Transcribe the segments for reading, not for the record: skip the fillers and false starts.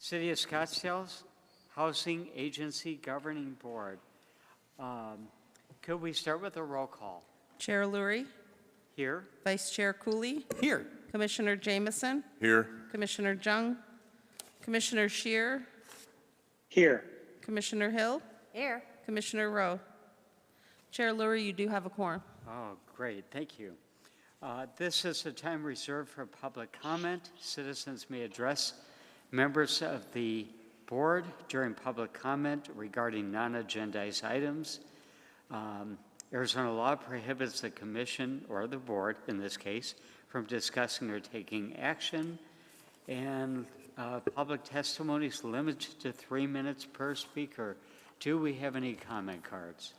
City of Scottsdale's Housing Agency Governing Board. Could we start with a roll call? Chair Lurie, Here. Vice Chair Cooley, Here. Commissioner Jameson, Here. Commissioner Jung, Commissioner Shear, Here. Commissioner Hill, Here. Commissioner Rowe. Chair Lurie, you do have a quorum. Oh, great. Thank you. This is a time reserved for public comment. Citizens may address members of the board during public comment regarding non-agendized items. Arizona law prohibits the commission, or the board in this case, from discussing or taking action, and public testimony is limited to 3 minutes per speaker. Do we have any comment cards?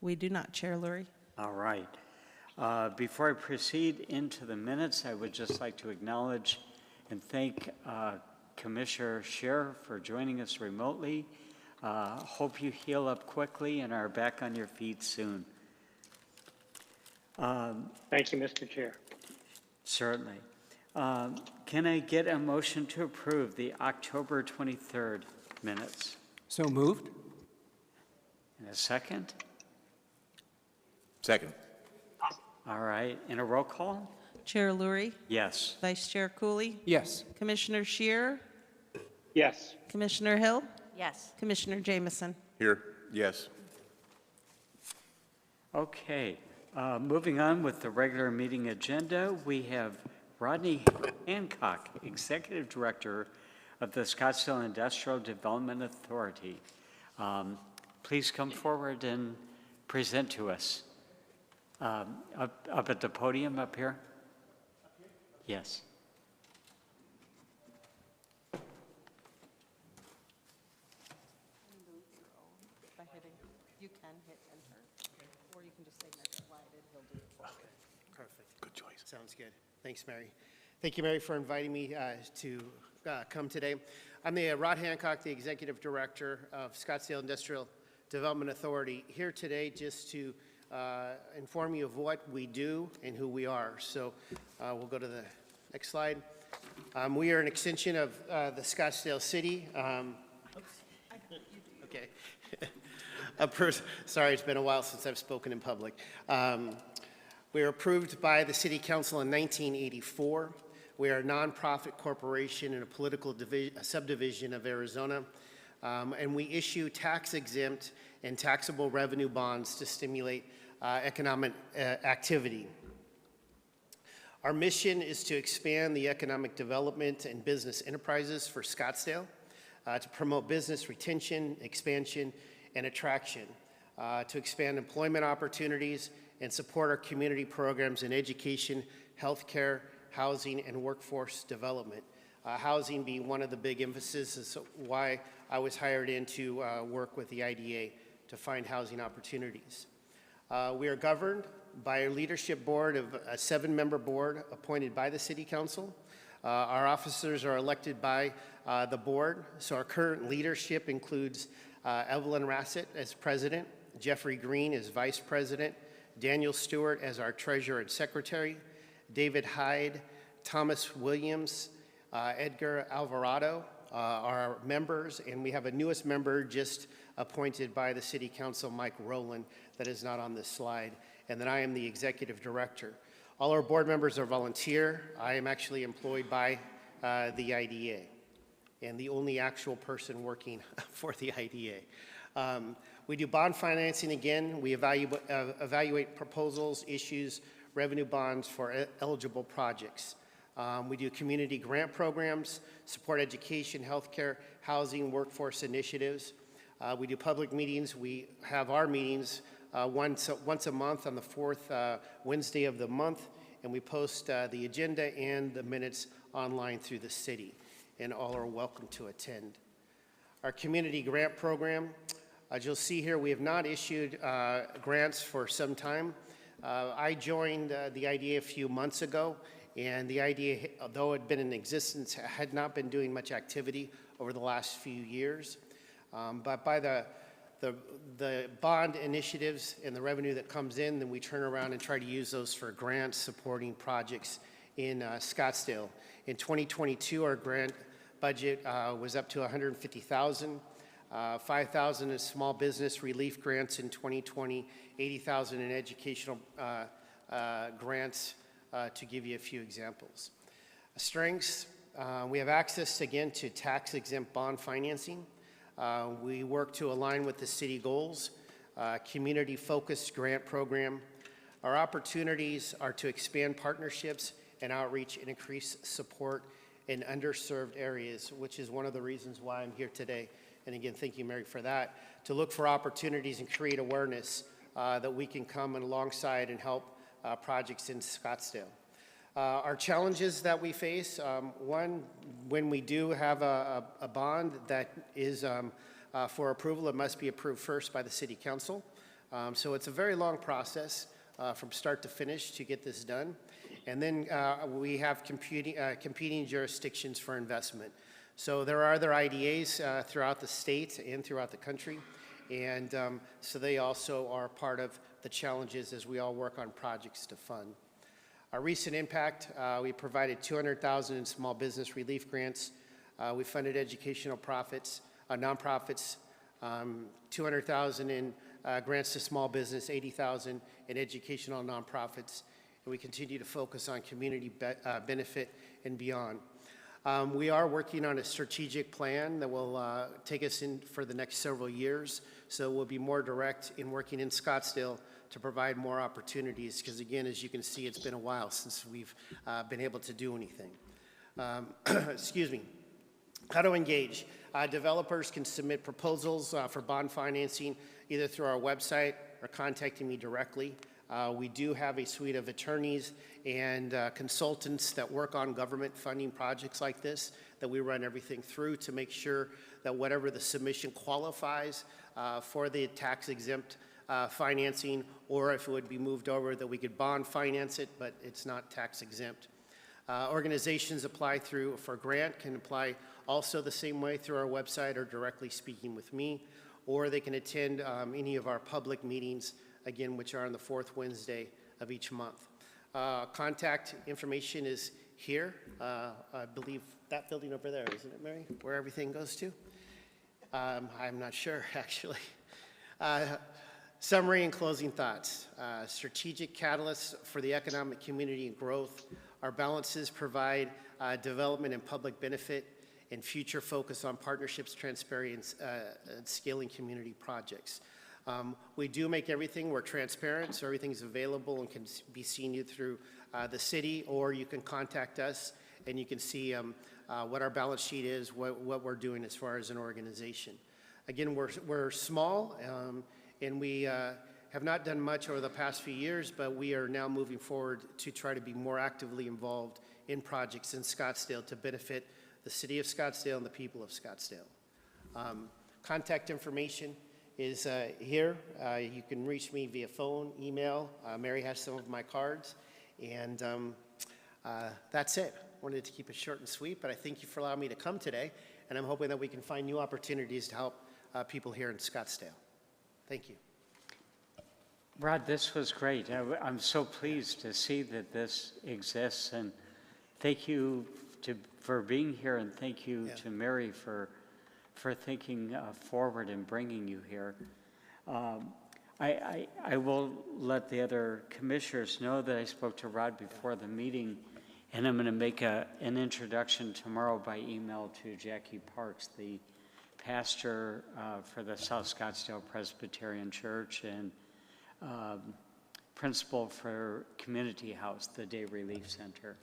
We do not, Chair Lurie. All right. Before I proceed into the minutes, I would just like to acknowledge and thank Commissioner Scheer for joining us remotely. Hope you heal up quickly and are back on your feet soon. Thank you, Mr. Chair. Certainly. Can I get a motion to approve the October 23rd minutes? So moved. And a second? Second. All right. And a roll call? Chair Lurie, Yes. Vice Chair Cooley, Yes. Commissioner Shear, Yes. Commissioner Hill, Yes. Commissioner Jameson. Here. Yes. Okay. Moving on with the regular meeting agenda, we have Rodney Hancock, Executive Director of the Scottsdale Industrial Development Authority. Please come forward and present to us. Up at the podium up here? Yes. You can hit enter, or you can just say next slide and he'll do it. Perfect. Good choice. Sounds good. Thanks, Mary. Thank you, Mary, for inviting me to come today. I'm Rod Hancock, the Executive Director of Scottsdale Industrial Development Authority, here today just to inform you of what we do and who we are. So we'll go to the next slide. We are an extension of the Scottsdale City. Okay. Sorry, it's been a while since I've spoken in public. We were approved by the City Council in 1984. We are a nonprofit corporation in a political subdivision of Arizona, and we issue tax-exempt and taxable revenue bonds to stimulate economic activity. Our mission is to expand the economic development and business enterprises for Scottsdale, to promote business retention, expansion, and attraction, to expand employment opportunities and support our community programs in education, healthcare, housing, and workforce development. Housing being one of the big emphases is why I was hired in to work with the IDA to find housing opportunities. We are governed by a leadership board of a 7-member board appointed by the City Council. Our officers are elected by the board, so our current leadership includes Evelyn Rassett as president, Jeffrey Green as vice president, Daniel Stewart as our treasurer and secretary, David Hyde, Thomas Williams, Edgar Alvarado are members, and we have a newest member just appointed by the City Council, Mike Rowland, that is not on this slide, and then I am the executive director. All our board members are volunteer. I am actually employed by the IDA and the only actual person working for the IDA. We do bond financing again. We evaluate proposals, issues, revenue bonds for eligible projects. We do community grant programs, support education, healthcare, housing, workforce initiatives. We do public meetings. We have our meetings once a month on the fourth Wednesday of the month, and we post the agenda and the minutes online through the city, and all are welcome to attend. Our community grant program, as you'll see here, we have not issued grants for some time. I joined the IDA a few months ago, and the IDA, although it had been in existence, had not been doing much activity over the last few years. But by the bond initiatives and the revenue that comes in, then we turn around and try to use those for grants supporting projects in Scottsdale. In 2022, our grant budget was up to $150,000. 5,000 in small business relief grants in 2020, 80,000 in educational grants, to give you a few examples. Strengths, we have access again to tax-exempt bond financing. We work to align with the city goals, community-focused grant program. Our opportunities are to expand partnerships and outreach and increase support in underserved areas, which is one of the reasons why I'm here today. And again, thank you, Mary, for that, to look for opportunities and create awareness that we can come alongside and help projects in Scottsdale. Our challenges that we face, one, when we do have a bond that is for approval, it must be approved first by the City Council. So it's a very long process from start to finish to get this done. And then we have competing jurisdictions for investment. So there are other IDAs throughout the state and throughout the country. And so they also are part of the challenges as we all work on projects to fund. Our recent impact, we provided $200,000 in small business relief grants. We funded educational nonprofits, $200,000 in grants to small business, $80,000 in educational nonprofits. And we continue to focus on community benefit and beyond. We are working on a strategic plan that will take us in for the next several years. So we'll be more direct in working in Scottsdale to provide more opportunities, because again, as you can see, it's been a while since we've been able to do anything. Excuse me. How to engage. Developers can submit proposals for bond financing either through our website or contacting me directly. We do have a suite of attorneys and consultants that work on government funding projects like this, that we run everything through to make sure that whatever the submission qualifies for the tax-exempt financing, or if it would be moved over, that we could bond finance it, but it's not tax-exempt. Organizations apply for grant can apply also the same way through our website or directly speaking with me, or they can attend any of our public meetings, again, which are on the fourth Wednesday of each month. Contact information is here. I believe that building over there, isn't it, Mary? Where everything goes to? I'm not sure, actually. Summary and closing thoughts. Strategic catalysts for the economic community and growth. Our balances provide development and public benefit, and future focus on partnerships, transparency, and scaling community projects. We do make everything, we're transparent, so everything's available and can be seen through the city, or you can contact us and you can see what our balance sheet is, what we're doing as far as an organization. Again, we're small, and we have not done much over the past few years, but we are now moving forward to try to be more actively involved in projects in Scottsdale to benefit the city of Scottsdale and the people of Scottsdale. Contact information is here. You can reach me via phone, email. Mary has some of my cards, and that's it. Wanted to keep it short and sweet, but I thank you for allowing me to come today, and I'm hoping that we can find new opportunities to help people here in Scottsdale. Thank you. Rod, this was great. I'm so pleased to see that this exists, and thank you for being here, and thank you to Mary for thinking forward and bringing you here. I will let the other commissioners know that I spoke to Rod before the meeting, and I'm going to make an introduction tomorrow by email to Jackie Parks, the pastor for the South Scottsdale Presbyterian Church and principal for Community House, the Day Relief Center.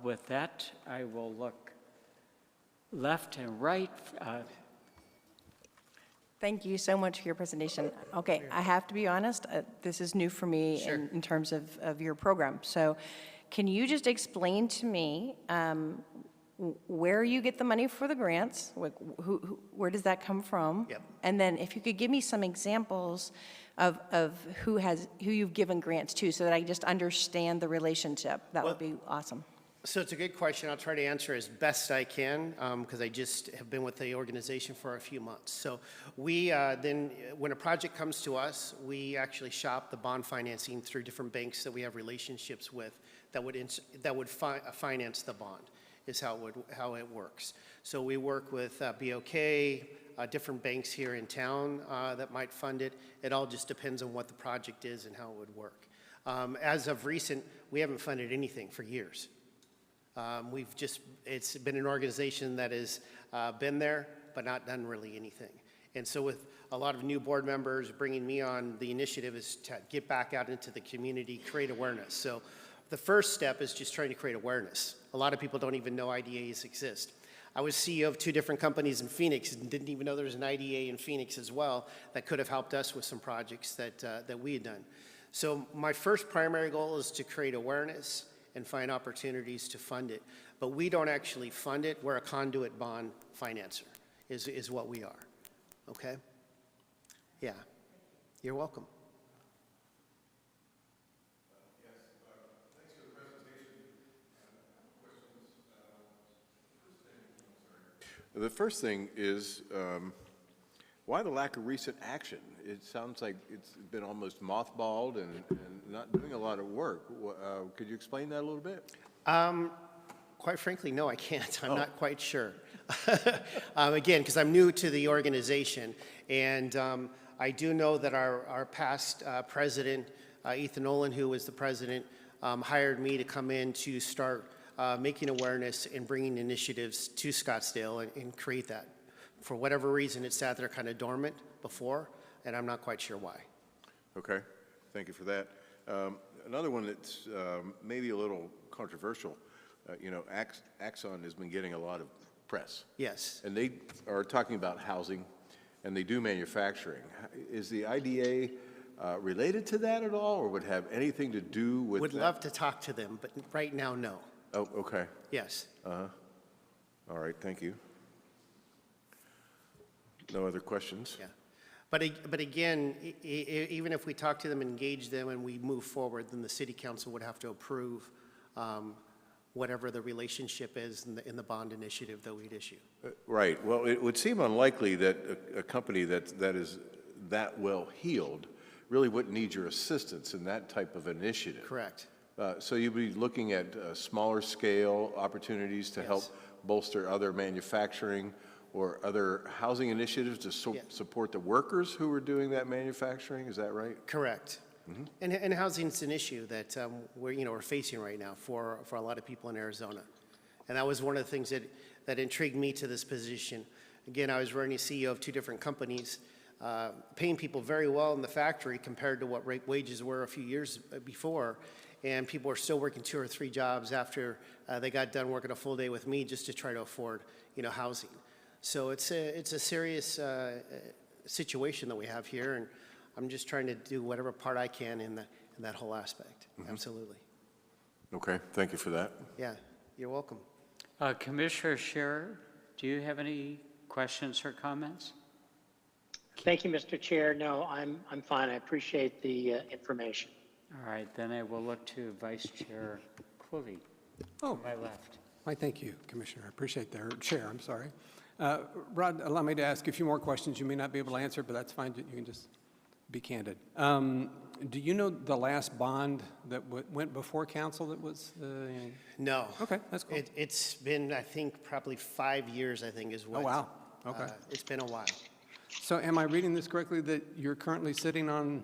With that, I will look left and right. Thank you so much for your presentation. Okay, I have to be honest, this is new for me in terms of your program. So can you just explain to me where you get the money for the grants? Where does that come from? Yep. And then if you could give me some examples of who you've given grants to, so that I just understand the relationship, that would be awesome. So it's a good question. I'll try to answer as best I can, because I just have been with the organization for a few months. So we then, when a project comes to us, we actually shop the bond financing through different banks that we have relationships with that would finance the bond. is how it works. So we work with BOK, different banks here in town that might fund it. It all just depends on what the project is and how it would work. As of recent, we haven't funded anything for years. It's been an organization that has been there, but not done really anything. And so with a lot of new board members bringing me on, the initiative is to get back out into the community, create awareness. So the first step is just trying to create awareness. A lot of people don't even know IDAs exist. I was CEO of 2 different companies in Phoenix and didn't even know there was an IDA in Phoenix as well that could have helped us with some projects that we had done. So my first primary goal is to create awareness and find opportunities to fund it. But we don't actually fund it. We're a conduit bond financer is what we are. Okay? Yeah. You're welcome. Thanks for the presentation. Questions? The first thing is, why the lack of recent action? It sounds like it's been almost mothballed and not doing a lot of work. Could you explain that a little bit? Quite frankly, no, I can't. I'm not quite sure. Again, because I'm new to the organization, and I do know that our past president, Ethan Nolan, who was the president, hired me to come in to start making awareness and bringing initiatives to Scottsdale and create that. For whatever reason, it sat there kind of dormant before, and I'm not quite sure why. Okay, thank you for that. Another one that's maybe a little controversial. Axon has been getting a lot of press. Yes. And they are talking about housing, and they do manufacturing. Is the IDA related to that at all, or would have anything to do with Would that? love to talk to them, but right now, no. Oh, okay. Yes. All right, thank you. No other questions? Yeah. But again, even if we talk to them, engage them, and we move forward, then the city council would have to approve whatever the relationship is in the bond initiative that we'd issue. Right. Well, it would seem unlikely that a company that is that well heeled really wouldn't need your assistance in that type of initiative. Correct. So you'd be looking at smaller scale opportunities to help bolster other manufacturing or other housing initiatives to support the workers who are doing that manufacturing. Is that right? Correct. Mm-hmm. And housing's an issue that we're facing right now for a lot of people in Arizona. And that was one of the things that intrigued me to this position. Again, I was running CEO of 2 different companies, paying people very well in the factory compared to what wages were a few years before. And people were still working 2 or 3 jobs after they got done working a full day with me just to try to afford, housing. So it's a serious situation that we have here, and I'm just trying to do whatever part I can in that whole aspect. Mm-hmm. Absolutely. Okay, thank you for that. Yeah, you're welcome. Commissioner Scherer, do you have any questions or comments? Thank you, Mr. Chair. No, I'm fine. I appreciate the information. All right, then I will look to Vice Chair Cooley. Oh, to my left. why, thank you, Commissioner. I appreciate that. Or Chair, I'm sorry. Rod, allow me to ask a few more questions. You may not be able to answer, but that's fine. You can just be candid. Do you know the last bond that went before council that was? No. Okay, that's cool. It's been, I think, probably 5 years, I think, is what. Oh, wow. Okay. It's been a while. So am I reading this correctly that you're currently sitting on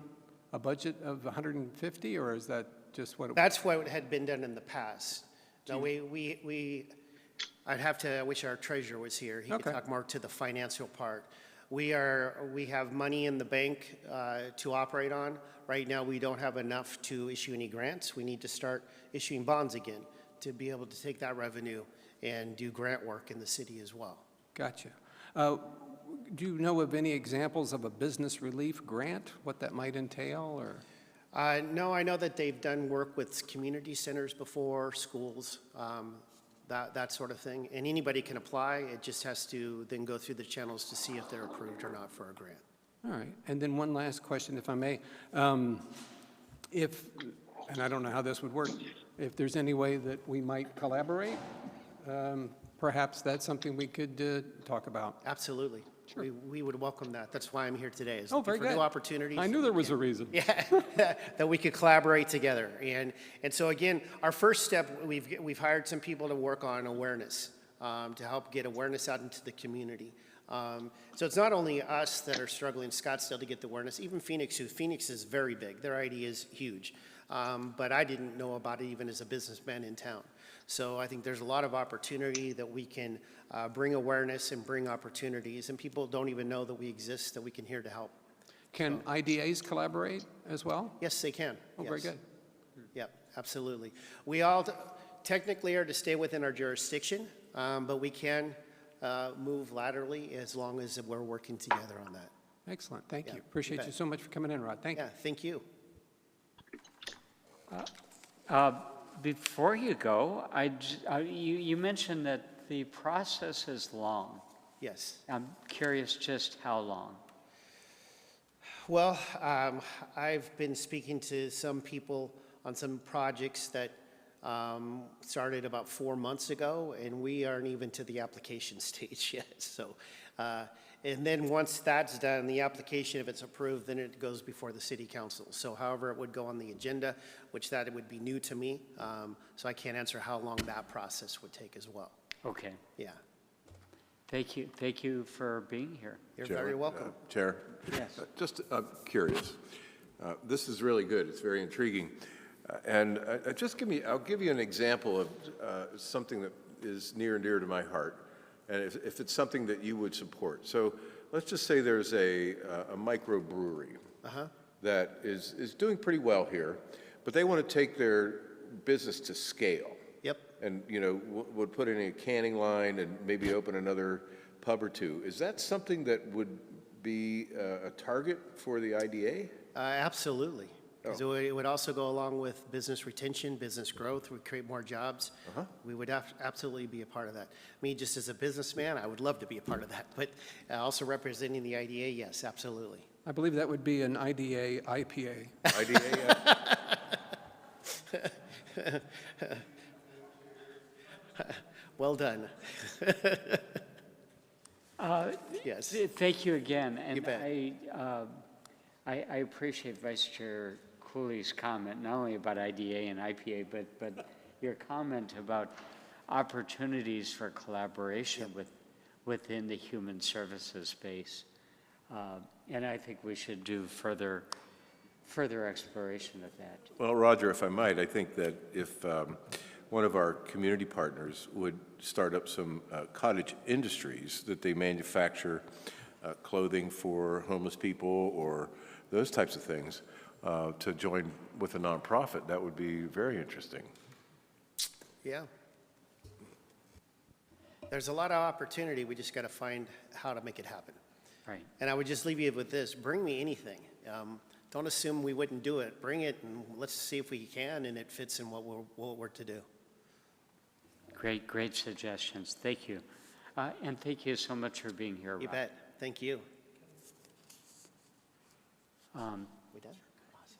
a budget of 150, or is that just what? That's what had been done in the past. No, I wish our treasurer was here. He could talk more to the financial part. We have money in the bank to operate on. Right now, we don't have enough to issue any grants. We need to start issuing bonds again to be able to take that revenue and do grant work in the city as well. Gotcha. Do you know of any examples of a business relief grant, what that might entail, or? No, I know that they've done work with community centers before, schools, that sort of thing. And anybody can apply. It just has to then go through the channels to see if they're approved or not for a grant. All right. And then one last question, if I may. And I don't know how this would work, if there's any way that we might collaborate, perhaps that's something we could talk about. Absolutely. we would welcome that. That's why I'm here today, is Oh, looking very for good. new opportunities. I knew there was a reason. Yeah, that we could collaborate together. And so again, our first step, we've hired some people to work on awareness, to help get awareness out into the community. So it's not only us that are struggling in Scottsdale to get the awareness, even Phoenix is very big. Their idea is huge. But I didn't know about it even as a businessman in town. So I think there's a lot of opportunity that we can bring awareness and bring opportunities, and people don't even know that we exist, that we can here to help. Can IDAs collaborate as well? Yes, they can. Oh, very Yes. good. Yep, absolutely. We all technically are to stay within our jurisdiction, but we can move laterally as long as we're working together on that. Excellent, thank Yeah, you. you Appreciate bet. you so much for coming in, Rod. Thank you. Yeah, thank you. Before you go, you mentioned that the process is long. Yes. I'm curious just how long. Well, I've been speaking to some people on some projects that started about 4 months ago, and we aren't even to the application stage yet. So, and then once that's done, the application, if it's approved, then it goes before the city council. So however it would go on the agenda, which that it would be new to me, so I can't answer how long that process would take as well. Okay. Yeah, Thank you for being here. you're Chairman, very welcome. Chair? Yes. Just curious. This is really good. It's very intriguing. And I'll give you an example of something that is near and dear to my heart, and if it's something that you would support. So let's just say there's a microbrewery that is doing pretty well here, but they want to take their business to scale. Yep. And, would put in a canning line and maybe open another pub or two. Is that something that would be a target for the IDA? Absolutely. Because it would also go along with business retention, business growth, would create more jobs. We would absolutely be a part of that. Me, just as a businessman, I would love to be a part of that. But also representing the IDA, yes, absolutely. I believe that would be an IDA IPA. IDA? Well done. Yes. Thank you again. And You bet. I appreciate Vice Chair Cooley's comment, not only about IDA and IPA, but your comment about opportunities for collaboration within the human services space. And I think we should do further exploration of that. Well, Roger, if I might, I think that if one of our community partners would start up some cottage industries that they manufacture clothing for homeless people or those types of things, to join with a nonprofit, that would be very interesting. Yeah. There's a lot of opportunity. We just got to find how to make it happen. Right. And I would just leave you with this. Bring me anything. Don't assume we wouldn't do it. Bring it, and let's see if we can, and it fits in what we're to do. Great suggestions. Thank you. And thank you so much for being here, You Rob. bet. Thank you. We done? Awesome.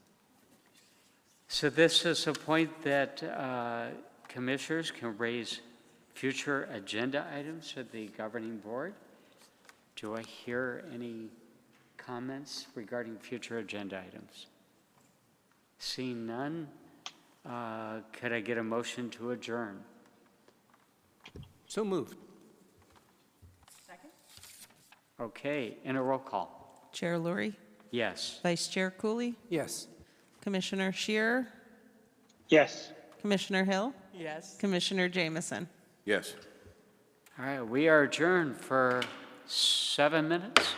So this is a point that commissioners can raise future agenda items to the governing board. Do I hear any comments regarding future agenda items? Seeing none, could I get a motion to adjourn? So moved. Okay, and a roll call. Chair Lurie, Yes. Vice Chair Cooley, Yes. Commissioner Shearer, Yes. Commissioner Hill, Yes. Commissioner Jamison. Yes. All right, we are adjourned for 7 minutes.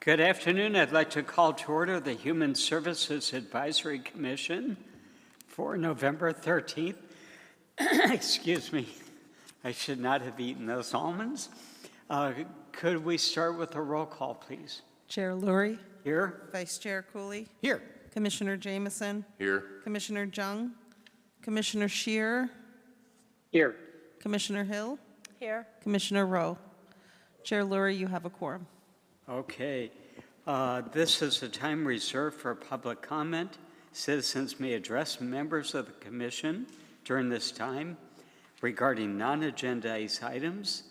Good afternoon. I'd like to call to order the Human Services Advisory Commission for November 13th. Excuse me. I should not have eaten those almonds. Could we start with a roll call, please? Chair Lurie, Here? Vice Chair Cooley, Here. Commissioner Jameson, Here. Commissioner Jung, Commissioner Shearer, Here. Commissioner Hill, Here. Commissioner Rowe. Chair Lurie, you have a quorum. Okay. This is a time reserved for public comment. Citizens may address members of the commission during this time regarding non-agendized items.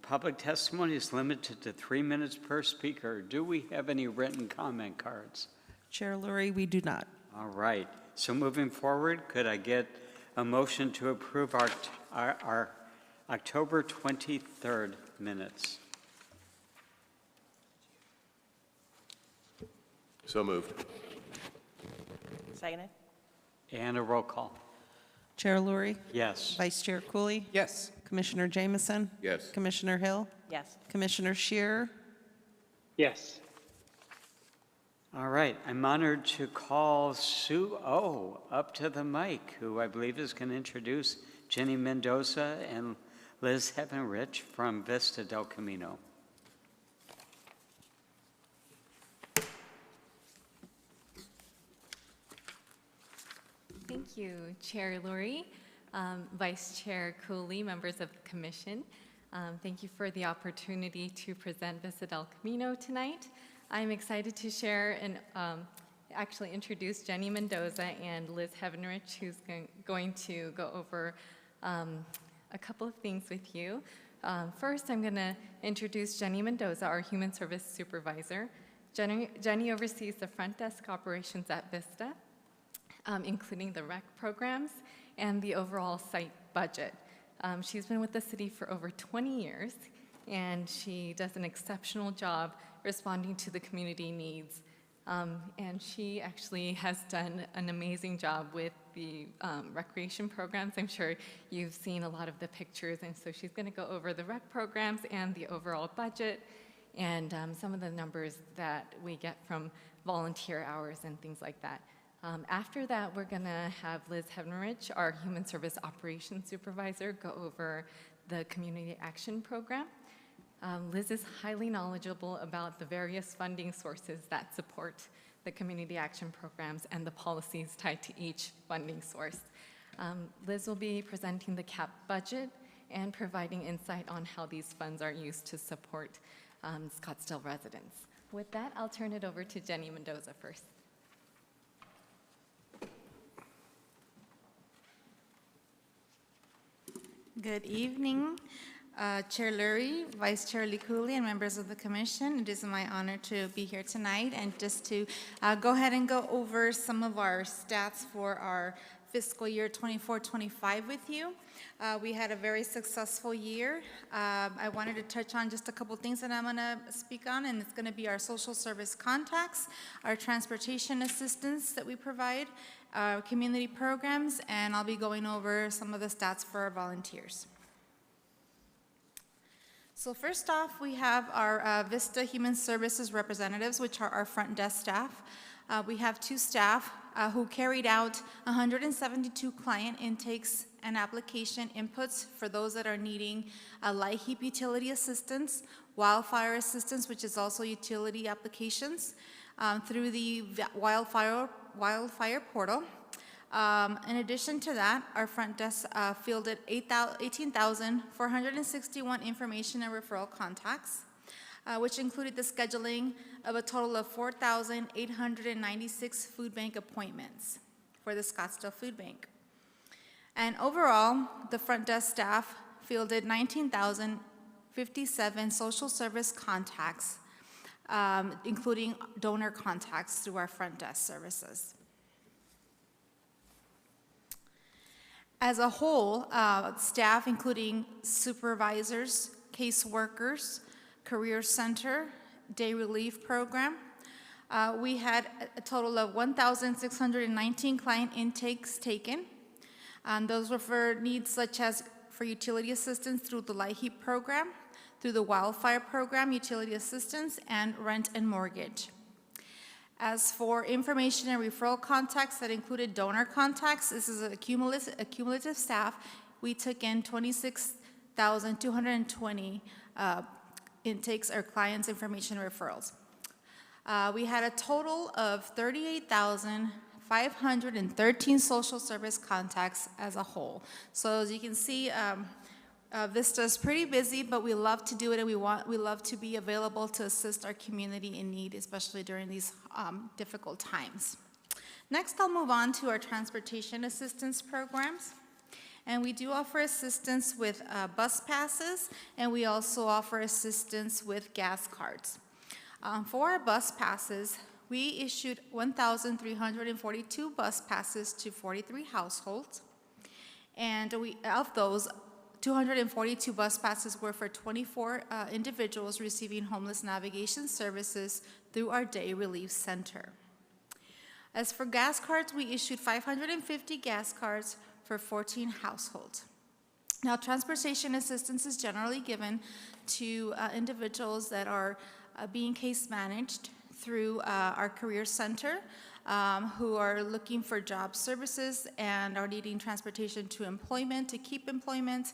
Public testimony is limited to 3 minutes per speaker. Do we have any written comment cards? Chair Lurie, we do not. All right. So moving forward, could I get a motion to approve our October 23rd minutes? So moved. Seconded. And a roll call. Chair Lurie, Yes. Vice Chair Cooley, Yes. Commissioner Jameson, Yes. Commissioner Hill, Yes. Commissioner Shearer, Yes. All right. I'm honored to call Sue O up to the mic, who I believe is going to introduce Jenny Mendoza and Liz Heavenrich from Vista del Camino. Thank you, Chair Lurie, Vice Chair Cooley, members of the Commission. Thank you for the opportunity to present Vista del Camino tonight. I'm excited to share and actually introduce Jenny Mendoza and Liz Heavenrich, who's going to go over a couple of things with you. First, I'm going to introduce Jenny Mendoza, our Human Service Supervisor. Jenny oversees the front desk operations at Vista, including the rec programs and the overall site budget. She's been with the city for over 20 years, and she does an exceptional job responding to the community needs. And she actually has done an amazing job with the recreation programs. I'm sure you've seen a lot of the pictures, and so she's going to go over the rec programs and the overall budget and some of the numbers that we get from volunteer hours and things like that. After that, we're going to have Liz Heavenrich, our Human Service Operations Supervisor, go over the Community Action Program. Liz is highly knowledgeable about the various funding sources that support the community action programs and the policies tied to each funding source. Liz will be presenting the CAP budget and providing insight on how these funds are used to support Scottsdale residents. With that, I'll turn it over to Jenny Mendoza first. Good evening, Chair Lurie, Vice Chair Lee Cooley, and members of the Commission. It is my honor to be here tonight and just to go ahead and go over some of our stats for our fiscal year 24-25 with you. We had a very successful year. I wanted to touch on just a couple things that I'm going to speak on, and it's going to be our social service contacts, our transportation assistance that we provide, community programs, and I'll be going over some of the stats for our volunteers. So first off, we have our Vista Human Services representatives, which are our front desk staff. We have 2 staff who carried out 172 client intakes and application inputs for those that are needing light heap utility assistance, wildfire assistance, which is also utility applications, through the wildfire portal. In addition to that, our front desk fielded 18,461 information and referral contacts, which included the scheduling of a total of 4,896 food bank appointments for the Scottsdale Food Bank. And overall, the front desk staff fielded 19,057 social service contacts, including donor contacts through our front desk services. As a whole, staff, including supervisors, caseworkers, Career Center, Day Relief Program, we had a total of 1,619 client intakes taken. Those were for needs such as for utility assistance through the Light Heap Program, through the wildfire program, utility assistance, and rent and mortgage. As for information and referral contacts that included donor contacts, this is a cumulative staff. We took in 26,220 intakes or clients' information referrals. We had a total of 38,513 social service contacts as a whole. So as you can see, Vista's pretty busy, but we love to do it, and we love to be available to assist our community in need, especially during these difficult times. Next, I'll move on to our transportation assistance programs. And we do offer assistance with bus passes, and we also offer assistance with gas cards. For our bus passes, we issued 1,342 bus passes to 43 households. And of those, 242 bus passes were for 24 individuals receiving homeless navigation services through our Day Relief Center. As for gas cards, we issued 550 gas cards for 14 households. Now, transportation assistance is generally given to individuals that are being case managed through our career center, who are looking for job services and are needing transportation to employment, to keep employment,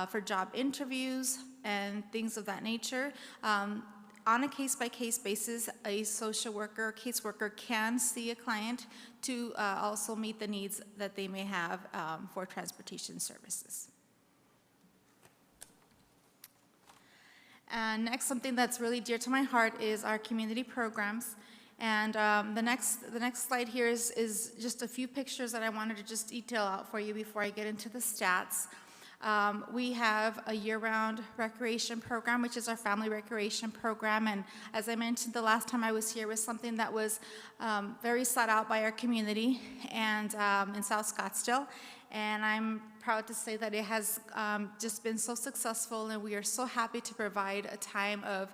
for job interviews and things of that nature. On a case-by-case basis, a social worker or caseworker can see a client to also meet the needs that they may have for transportation services. And next, something that's really dear to my heart is our community programs. And the next slide here is just a few pictures that I wanted to just detail out for you before I get into the stats. We have a year-round recreation program, which is our family recreation program. And as I mentioned the last time I was here, was something that was very sought out by our community and in South Scottsdale. And I'm proud to say that it has just been so successful, and we are so happy to provide a time of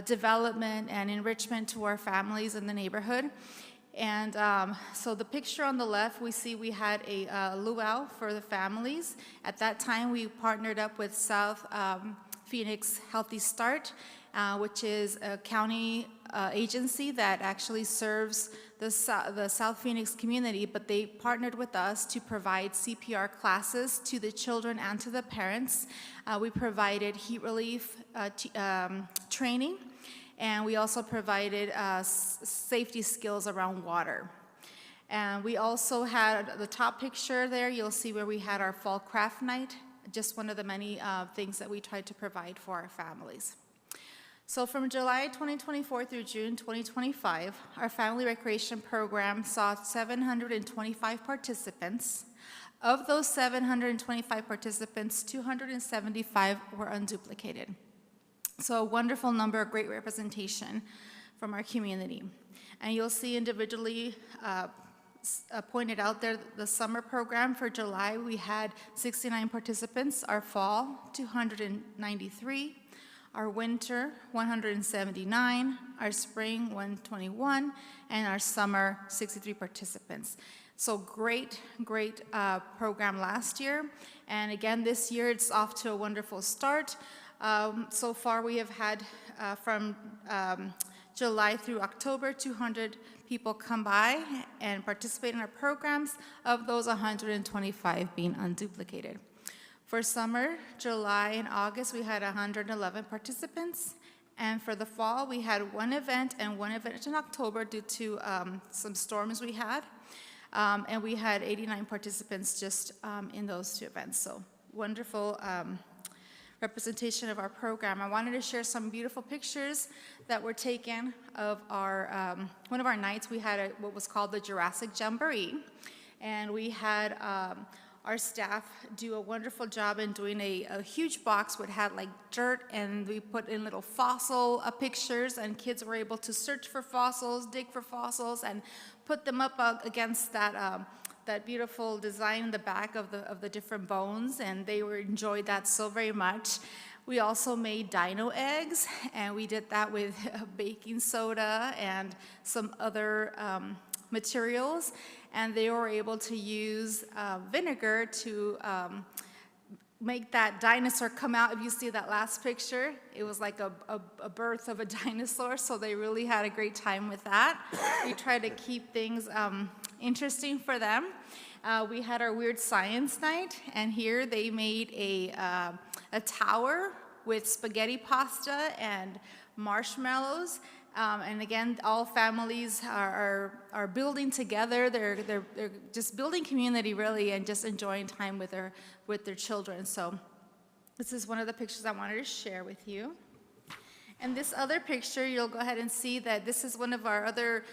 development and enrichment to our families in the neighborhood. And so the picture on the left, we see we had a luau for the families. At that time, we partnered up with South Phoenix Healthy Start, which is a county agency that actually serves the South Phoenix community, but they partnered with us to provide CPR classes to the children and to the parents. We provided heat relief training, and we also provided safety skills around water. And we also had the top picture there, you'll see where we had our fall craft night, just one of the many things that we tried to provide for our families. So from July 2024 through June 2025, our family recreation program saw 725 participants. Of those 725 participants, 275 were unduplicated. So a wonderful number, great representation from our community. And you'll see individually pointed out there, the summer program for July, we had 69 participants. Our fall, 293. Our winter, 179. Our spring, 121. And our summer, 63 participants. So great program last year. And again, this year, it's off to a wonderful start. So far, we have had from July through October, 200 people come by and participate in our programs, of those 125 being unduplicated. For summer, July and August, we had 111 participants, and for the fall, we had one event and one event in October due to some storms we had, and we had 89 participants just in those two events, so wonderful representation of our program. I wanted to share some beautiful pictures that were taken of our, one of our nights. We had what was called the Jurassic Jamboree, and we had our staff do a wonderful job in doing a huge box which had like dirt, and we put in little fossil pictures, and kids were able to search for fossils, dig for fossils, and put them up against that beautiful design in the back of the different bones, and they enjoyed that so very much. We also made dino eggs, and we did that with baking soda and some other materials, and they were able to use vinegar to make that dinosaur come out. If you see that last picture, it was like a birth of a dinosaur, so they really had a great time with that. We try to keep things interesting for them. We had our weird science night, and here they made a tower with spaghetti pasta and marshmallows. And again, all families are building together. They're just building community, really, and just enjoying time with their children. So this is one of the pictures I wanted to share with you. And this other picture, you'll go ahead and see that this is one of our other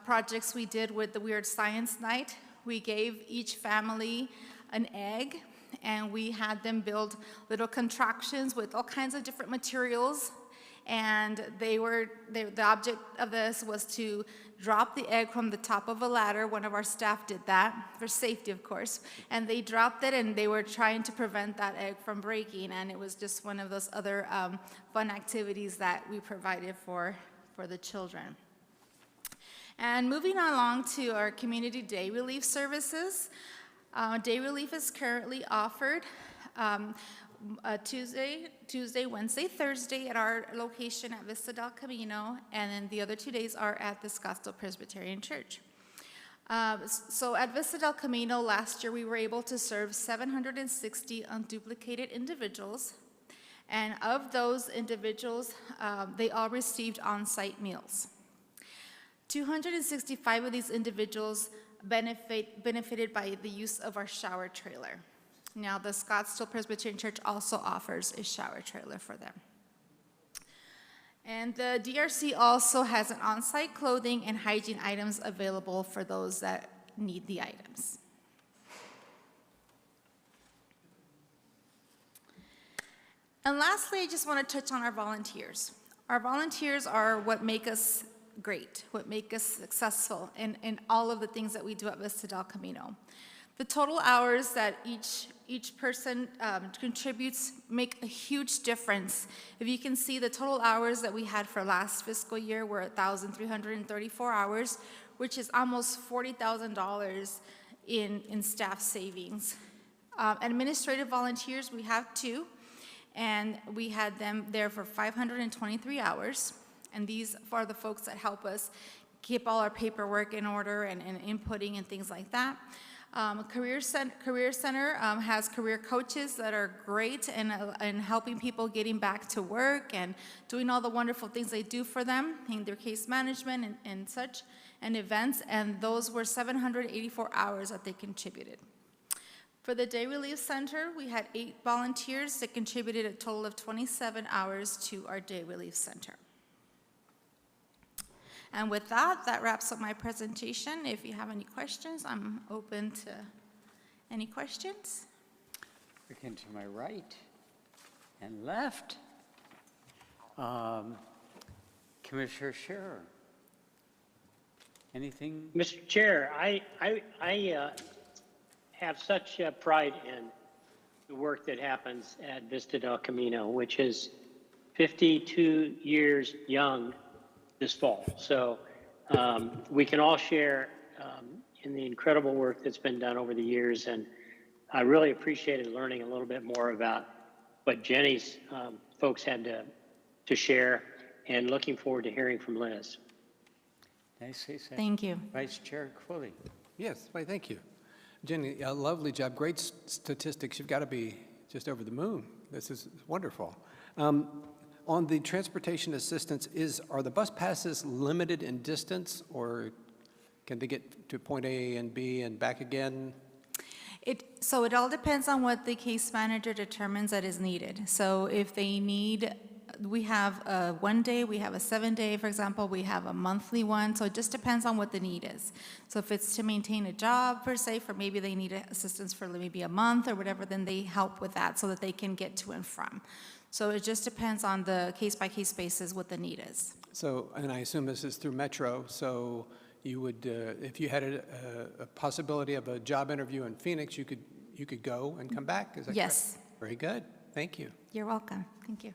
projects we did with the Weird Science Night. We gave each family an egg, and we had them build little contraptions with all kinds of different materials. And the object of this was to drop the egg from the top of a ladder. One of our staff did that, for safety, of course. And they dropped it, and they were trying to prevent that egg from breaking. And it was just one of those other fun activities that we provided for the children. And moving along to our community day relief services. Day relief is currently offered Tuesday, Wednesday, Thursday at our location at Vista del Camino, and then the other 2 days are at the Scottsdale Presbyterian Church. So at Vista del Camino last year, we were able to serve 760 unduplicated individuals, and of those individuals, they all received on-site meals. 265 of these individuals benefited by the use of our shower trailer. Now, the Scottsdale Presbyterian Church also offers a shower trailer for them. And the DRC also has an on-site clothing and hygiene items available for those that need the items. And lastly, I just want to touch on our volunteers. Our volunteers are what make us great, what make us successful in all of the things that we do at Vista del Camino. The total hours that each person contributes make a huge difference. If you can see, the total hours that we had for last fiscal year were 1,334 hours, which is almost $40,000 in staff savings. Administrative volunteers, we have 2, and we had them there for 523 hours. And these are the folks that help us keep all our paperwork in order and inputting and things like that. Career Center has career coaches that are great in helping people getting back to work and doing all the wonderful things they do for them in their case management and such and events, and those were 784 hours that they contributed. For the Day Relief Center, we had 8 volunteers that contributed a total of 27 hours to our Day Relief Center. And with that, that wraps up my presentation. If you have any questions, I'm open to any questions. Looking to my right and left. Commissioner Scherer. Anything? Mr. Chair, I have such pride in the work that happens at Vista del Camino, which is 52 years young this fall. So we can all share in the incredible work that's been done over the years, and I really appreciated learning a little bit more about what Jenny's folks had to share, and looking forward to hearing from Liz. Nicely said. Thank you. Vice Chair Cooley. Yes, why, thank you. Jenny, a lovely job, great statistics. You've got to be just over the moon. This is wonderful. On the transportation assistance, are the bus passes limited in distance, or can they get to point A and B and back again? So it all depends on what the case manager determines that is needed. So if they need, we have a 1 day, we have a 7 day, for example, we have a monthly one. So it just depends on what the need is. So if it's to maintain a job per se, for maybe they need assistance for maybe a month or whatever, then they help with that so that they can get to and from. So it just depends on the case-by-case basis what the need is. So, and I assume this is through Metro, so you would, if you had a possibility of a job interview in Phoenix, you could go and come back, is that Yes. correct? Very good, thank you. You're welcome. Thank you.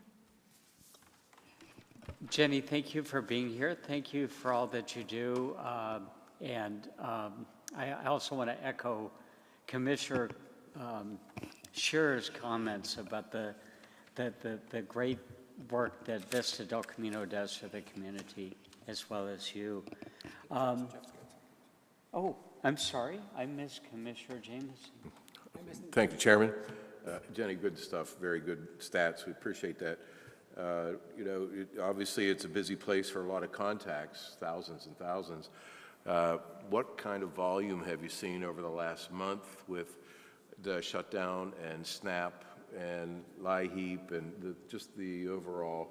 Jenny, thank you for being here. Thank you for all that you do. I also want to echo Commissioner Cher's comments about the great work that Vista del Camino does for the community, as well as you. Oh, I'm sorry, I missed Commissioner Jameson. Thank you, Chairman. Jenny, good stuff, very good stats. We appreciate that. You know, obviously, it's a busy place for a lot of contacts, thousands and thousands. What kind of volume have you seen over the last month with the shutdown and SNAP and LIHEAP and just the overall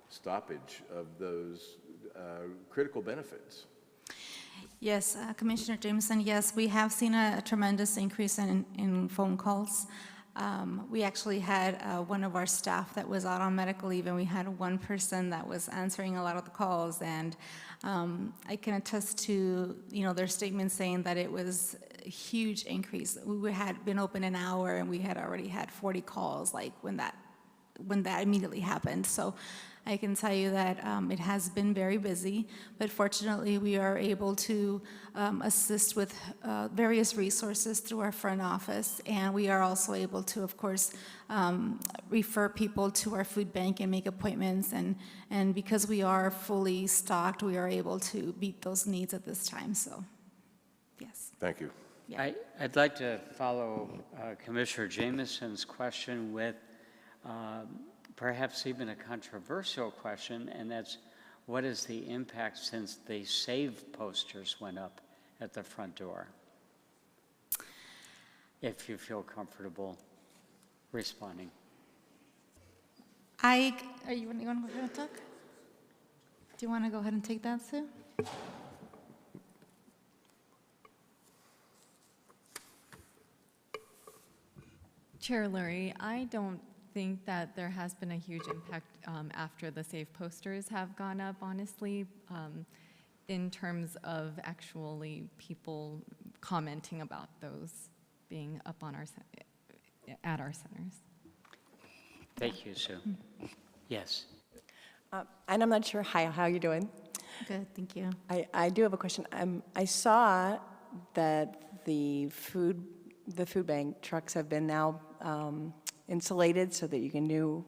stoppage of those critical benefits? Yes, Commissioner Jameson, yes, we have seen a tremendous increase in phone calls. We actually had one of our staff that was out on medical leave, and we had one person that was answering a lot of the calls, and I can attest to, you know, their statement saying that it was a huge increase. We had been open an hour, and we had already had 40 calls, like, when that immediately happened. So I can tell you that it has been very busy, but fortunately we are able to assist with various resources through our front office, and we are also able to, of course, refer people to our food bank and make appointments, and because we are fully stocked, we are able to meet those needs at this time, so, yes. Thank you. Yeah. I'd like to follow Commissioner Jameson's question with perhaps even a controversial question, and that's, what is the impact since the SAVE posters went up at the front door? If you feel comfortable responding. Are you want to go ahead and talk? Do you want to go ahead and take that, Sue? Chair Lurie, I don't think that there has been a huge impact after the SAVE posters have gone up, honestly, in terms of actually people commenting about those being up on at our centers. Thank you, Sue. Yes. And I'm not sure how you're doing. Good, thank you. I do have a question. I saw that the food bank trucks have been now insulated so that you can do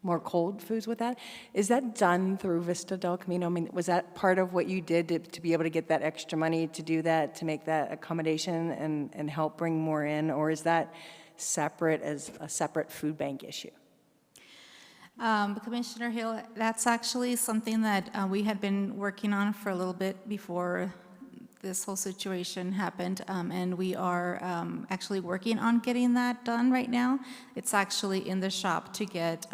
more cold foods with that. Is that done through Vista del Camino? I mean, was that part of what you did to be able to get that extra money to do that, to make that accommodation and help bring more in? Or is that separate as a separate food bank issue? Commissioner Hill, that's actually something that we had been working on for a little bit before this whole situation happened, and we are actually working on getting that done right now. It's actually in the shop to get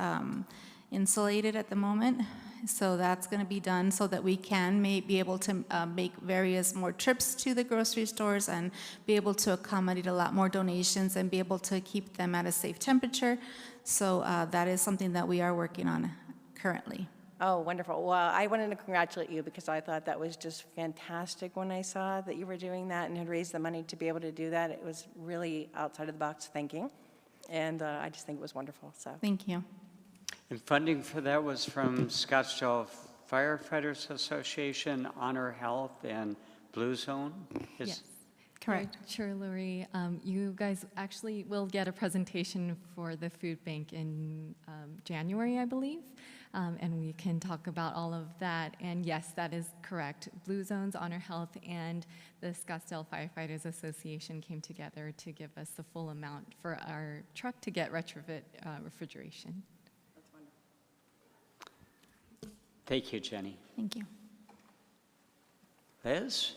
insulated at the moment, so that's going to be done so that we can be able to make various more trips to the grocery stores and be able to accommodate a lot more donations and be able to keep them at a safe temperature. So that is something that we are working on currently. Oh, wonderful. Well, I wanted to congratulate you because I thought that was just fantastic when I saw that you were doing that and had raised the money to be able to do that. It was really outside of the box thinking, and I just think it was wonderful. So Thank you. And funding for that was from Scottsdale Firefighters Association, Honor Health, and Blue Zone? Yes. Correct. Chair Lurie, you guys actually will get a presentation for the food bank in January, I believe, and we can talk about all of that. And yes, that is correct. Blue Zones, Honor Health, and the Scottsdale Firefighters Association came together to give us the full amount for our truck to get retrofit refrigeration. that's wonderful. Thank you, Jenny. Thank you. Liz?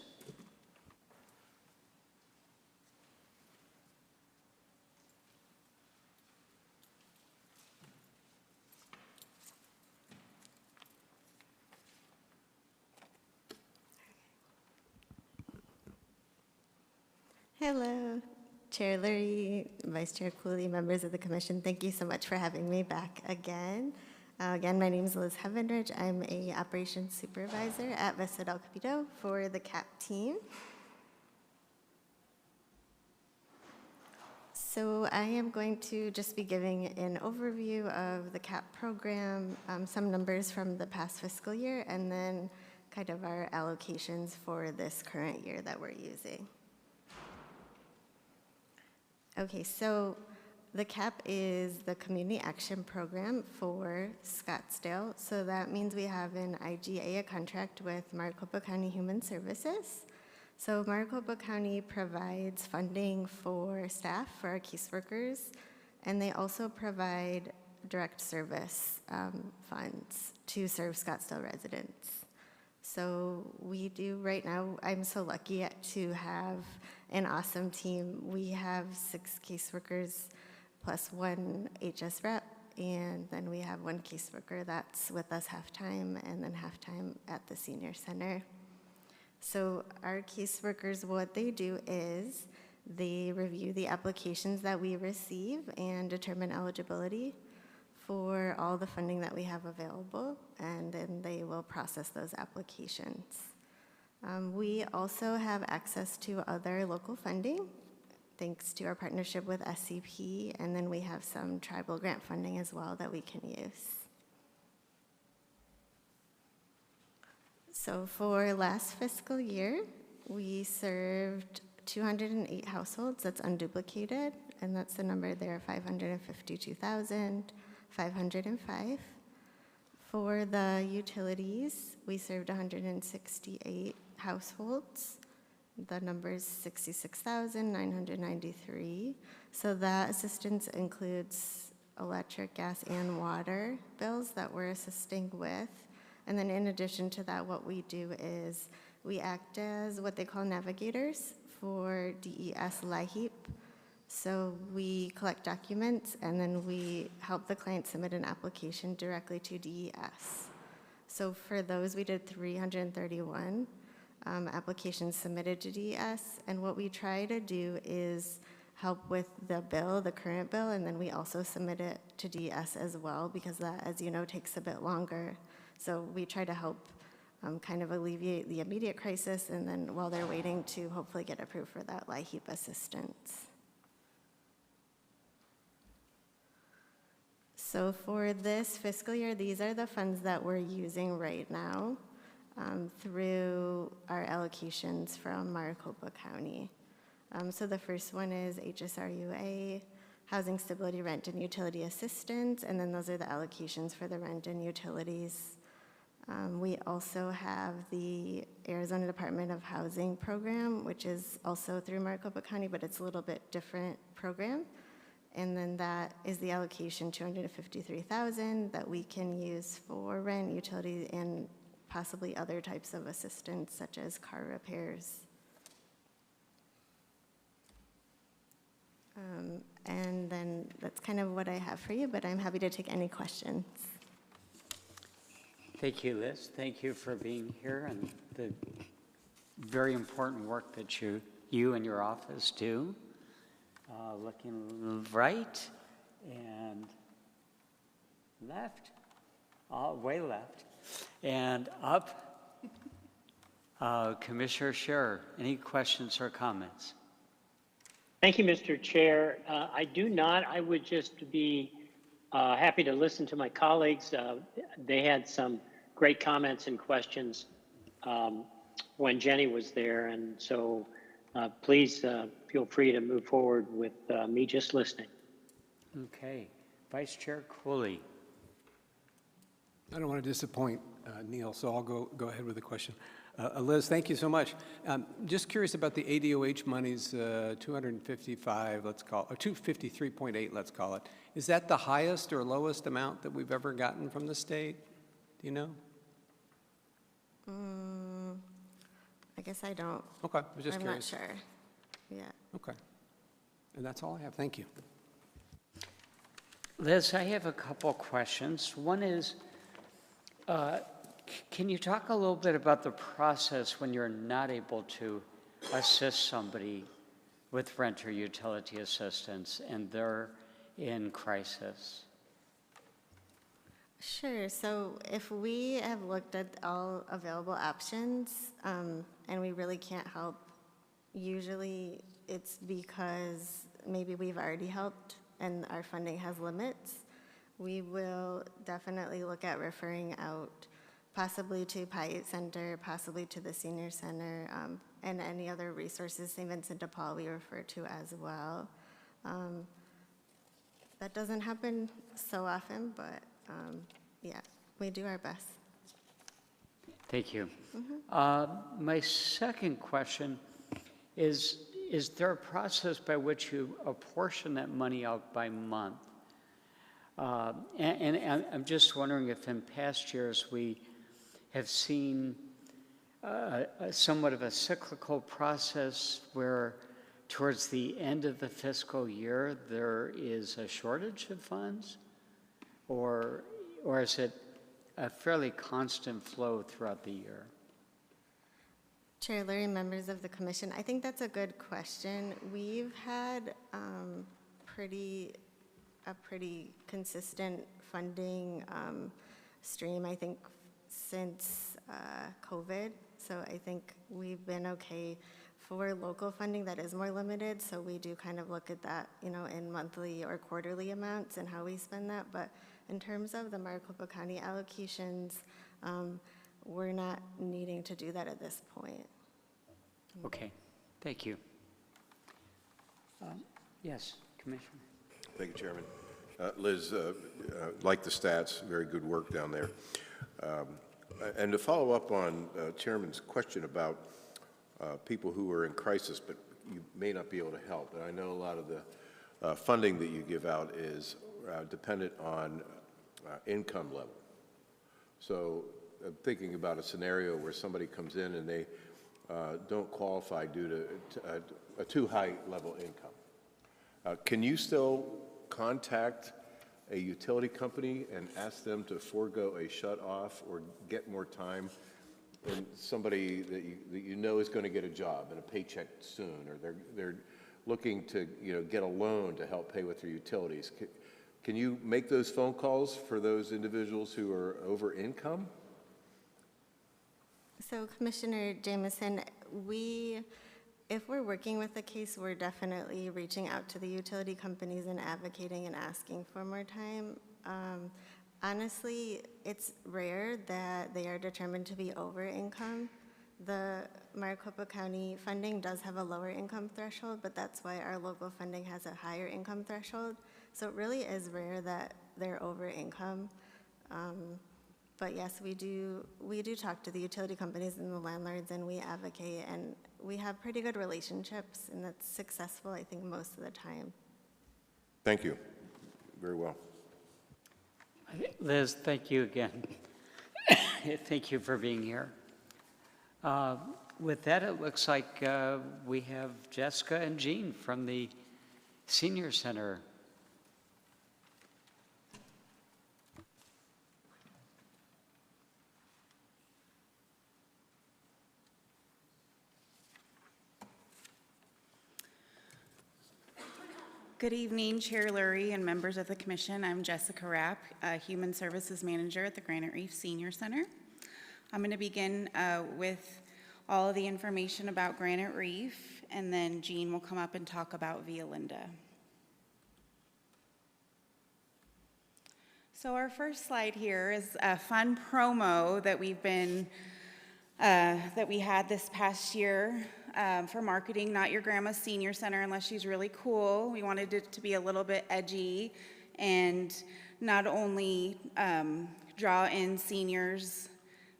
Hello, Chair Lurie, Vice Chair Cooley, members of the Commission. Thank you so much for having me back again. Again, my name is Liz Heavenridge. I'm a Operations Supervisor at Vista del Camino for the CAP team. So I am going to just be giving an overview of the CAP program, some numbers from the past fiscal year, and then kind of our allocations for this current year that we're using. Okay, so the CAP is the Community Action Program for Scottsdale. So that means we have an IGA, a contract with Maricopa County Human Services. So Maricopa County provides funding for staff, for our caseworkers, and they also provide direct service funds to serve Scottsdale residents. So we do right now, I'm so lucky to have an awesome team. We have 6 caseworkers plus 1 HS rep, and then we have 1 caseworker that's with us half-time and then half-time at the senior center. So our caseworkers, what they do is they review the applications that we receive and determine eligibility for all the funding that we have available, and then they will process those applications. We also have access to other local funding, thanks to our partnership with SCP, and then we have some tribal grant funding as well that we can use. So for last fiscal year, we served 208 households. That's unduplicated, and that's the number there, 552,505. For the utilities, we served 168 households. The number is 66,993. So that assistance includes electric, gas, and water bills that we're assisting with. And then in addition to that, what we do is we act as what they call navigators for DES LIHEAP. So we collect documents, and then we help the client submit an application directly to DES. So for those, we did 331 applications submitted to DES, and what we try to do is help with the bill, the current bill, and then we also submit it to DES as well, because that, as you know, takes a bit longer. So we try to help kind of alleviate the immediate crisis, and then while they're waiting to hopefully get approved for that LIHEAP assistance. So for this fiscal year, these are the funds that we're using right now through our allocations from Maricopa County. So the first one is HSRUA, Housing Stability Rent and Utility Assistance, and then those are the allocations for the rent and utilities. We also have the Arizona Department of Housing Program, which is also through Maricopa County, but it's a little bit different program. And then that is the allocation, $253,000, that we can use for rent, utility, and possibly other types of assistance, such as car repairs. And then that's kind of what I have for you, but I'm happy to take any questions. Thank you, Liz. Thank you for being here and the very important work that you and your office do. Looking right and left, way left, and up. Commissioner Scherer, any questions or comments? Thank you, Mr. Chair. I do not. I would just be happy to listen to my colleagues. They had some great comments and questions when Jenny was there, and so please feel free to move forward with me just listening. Okay. Vice Chair Cooley. I don't want to disappoint Neil, so I'll go ahead with the question. Liz, thank you so much. Just curious about the ADOH monies, 255, let's call it, or 253.8, let's call it. Is that the highest or lowest amount that we've ever gotten from the state? Do you know? I guess I don't. Okay, I was just I'm curious. not sure. Yeah. Okay. And that's all I have. Thank you. Liz, I have a couple questions. One is, can you talk a little bit about the process when you're not able to assist somebody with rent or utility assistance and they're in crisis? Sure. So if we have looked at all available options and we really can't help, usually it's because maybe we've already helped and our funding has limits. We will definitely look at referring out possibly to Pyatt Center, possibly to the Senior Center, and any other resources, St. Vincent de Paul we refer to as well. That doesn't happen so often, but yeah, we do our best. Thank you. My second question is there a process by which you apportion that money out by month? And I'm just wondering if in past years we have seen somewhat of a cyclical process where towards the end of the fiscal year there is a shortage of funds, or is it a fairly constant flow throughout the year? Chair Lurie, members of the commission, I think that's a good question. We've had a pretty consistent funding stream, I think, since COVID. So I think we've been okay for local funding that is more limited. So we do kind of look at that, in monthly or quarterly amounts and how we spend that. But in terms of the Maricopa County allocations, we're not needing to do that at this point. Okay, thank you. Yes, Commissioner. Thank you, Chairman. Liz, like the stats, very good work down there. And to follow up on Chairman's question about people who are in crisis, but you may not be able to help. And I know a lot of the funding that you give out is dependent on income level. So I'm thinking about a scenario where somebody comes in and they don't qualify due to a too high level income. Can you still contact a utility company and ask them to forego a shut-off or get more time in somebody that you know is going to get a job and a paycheck soon, or they're looking to get a loan to help pay with their utilities? Can you make those phone calls for those individuals who are over income? So Commissioner Jameson, if we're working with the case, we're definitely reaching out to the utility companies and advocating and asking for more time. Honestly, it's rare that they are determined to be over income. The Maricopa County funding does have a lower income threshold, but that's why our local funding has a higher income threshold. So it really is rare that they're over income. But yes, we do talk to the utility companies and the landlords, and we advocate, and we have pretty good relationships, and that's successful, I think, most of the time. Thank you. Very well. Liz, thank you again. Thank you for being here. With that, it looks like we have Jessica and Jean from the Senior Center. Good evening, Chair Lurie and members of the Commission. I'm Jessica Rapp, Human Services Manager at the Granite Reef Senior Center. I'm going to begin with all of the information about Granite Reef, and then Jean will come up and talk about Via Linda. So our first slide here is a fun promo that we had this past year. For marketing, Not Your Grandma's Senior Center Unless She's Really Cool. We wanted it to be a little bit edgy and not only draw in seniors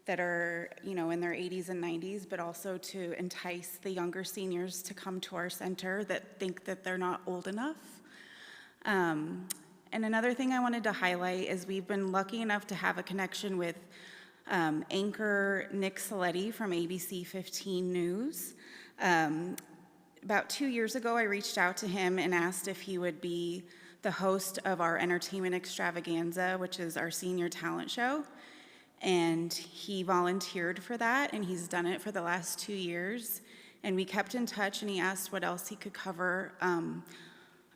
that are, in their 80s and 90s, but also to entice the younger seniors to come to our center that think that they're not old enough. And another thing I wanted to highlight is we've been lucky enough to have a connection with anchor Nick Saletti from ABC 15 News. About 2 years ago, I reached out to him and asked if he would be the host of our entertainment extravaganza, which is our senior talent show. And he volunteered for that, and he's done it for the last 2 years. And we kept in touch, and he asked what else he could cover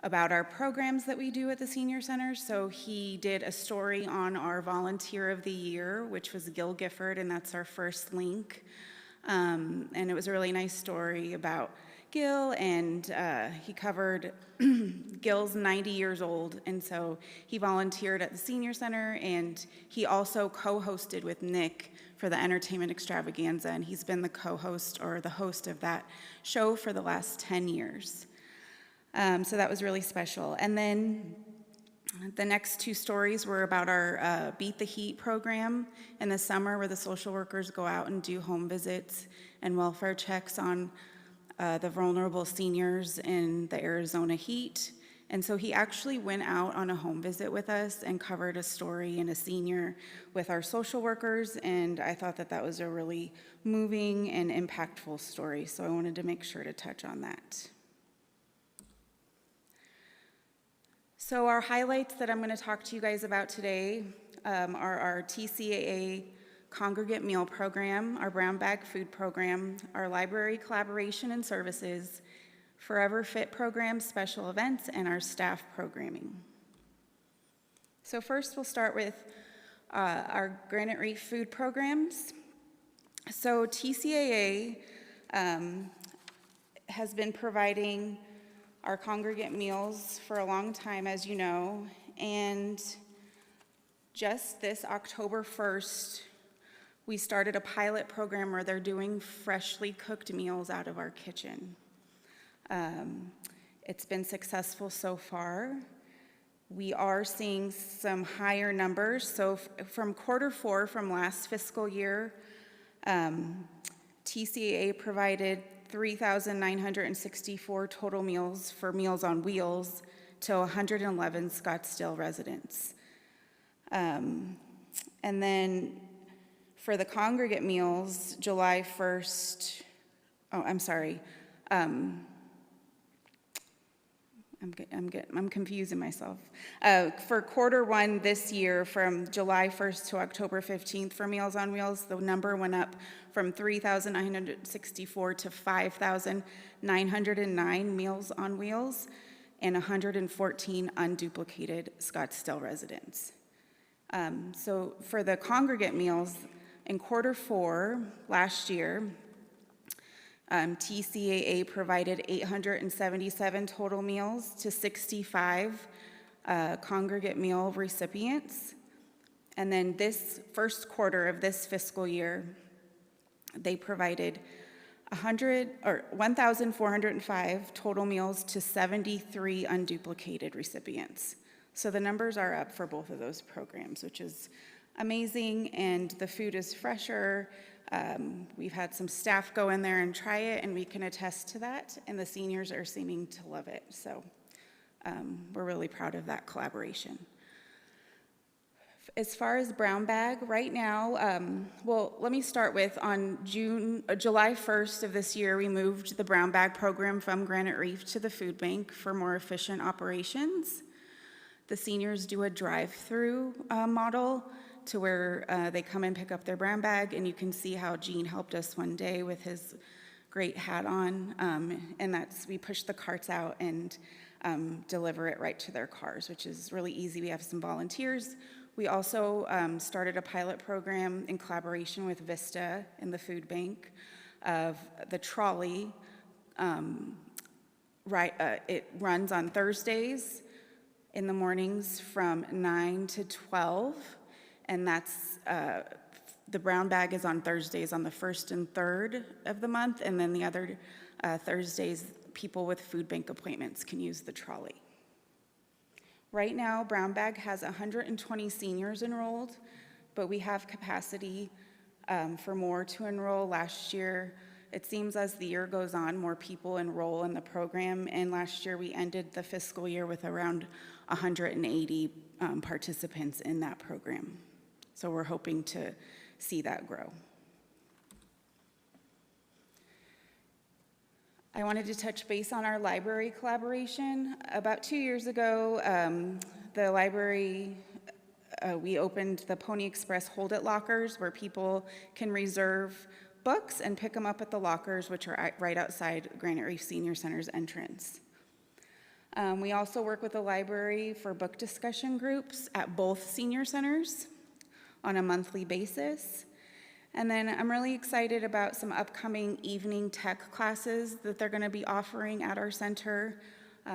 about our programs that we do at the Senior Center. So he did a story on our Volunteer of the Year, which was Gil Gifford, and that's our first link. And it was a really nice story about Gil, and he covered Gil's 90 years old, and so he volunteered at the Senior Center, and he also co-hosted with Nick for the entertainment extravaganza, and he's been the co-host or the host of that show for the last 10 years. So that was really special. And then the next two stories were about our Beat the Heat program in the summer, where the social workers go out and do home visits and welfare checks on the vulnerable seniors in the Arizona heat. And so he actually went out on a home visit with us and covered a story in a senior with our social workers, and I thought that that was a really moving and impactful story, so I wanted to make sure to touch on that. So our highlights that I'm going to talk to you guys about today are our TCAA congregate meal program, our brown bag food program, our library collaboration and services, Forever Fit program, special events, and our staff programming. So first we'll start with our Granite Reef food programs. So TCAA has been providing our congregate meals for a long time, as you know, and just this October 1st, we started a pilot program where they're doing freshly cooked meals out of our kitchen. It's been successful so far. We are seeing some higher numbers. So from quarter 4 from last fiscal year, TCAA provided 3,964 total meals for Meals on Wheels to 111 Scottsdale residents. And then for the congregate meals, July 1st, I'm confusing myself. For quarter 1 this year, from July 1st to October 15th for Meals on Wheels, the number went up from 3,964 to 5,909 Meals on Wheels and 114 unduplicated Scottsdale residents. So for the congregate meals, in quarter 4 last year, TCAA provided 877 total meals to 65 congregate meal recipients. And then this first quarter of this fiscal year, they provided 1,405 total meals to 73 unduplicated recipients. So the numbers are up for both of those programs, which is amazing, and the food is fresher. We've had some staff go in there and try it, and we can attest to that, and the seniors are seeming to love it. So we're really proud of that collaboration. As far as brown bag, right now, well, let me start with on July 1st of this year, we moved the brown bag program from Granite Reef to the food bank for more efficient operations. The seniors do a drive-through model to where they come and pick up their brown bag, and you can see how Gene helped us one day with his great hat on, and we push the carts out and deliver it right to their cars, which is really easy. We have some volunteers. We also started a pilot program in collaboration with Vista in the food bank of the trolley. It runs on Thursdays in the mornings from 9 to 12, and that's the brown bag is on Thursdays on the 1st and 3rd of the month, and then the other Thursdays, people with food bank appointments can use the trolley. Right now, brown bag has 120 seniors enrolled, but we have capacity for more to enroll. Last year, it seems as the year goes on, more people enroll in the program, and last year we ended the fiscal year with around 180 participants in that program. So we're hoping to see that grow. I wanted to touch base on our library collaboration. About 2 years ago, the library, we opened the Pony Express Hold It lockers where people can reserve books and pick them up at the lockers, which are right outside Granite Reef Senior Center's entrance. We also work with the library for book discussion groups at both senior centers on a monthly basis. And then I'm really excited about some upcoming evening tech classes that they're going to be offering at our center.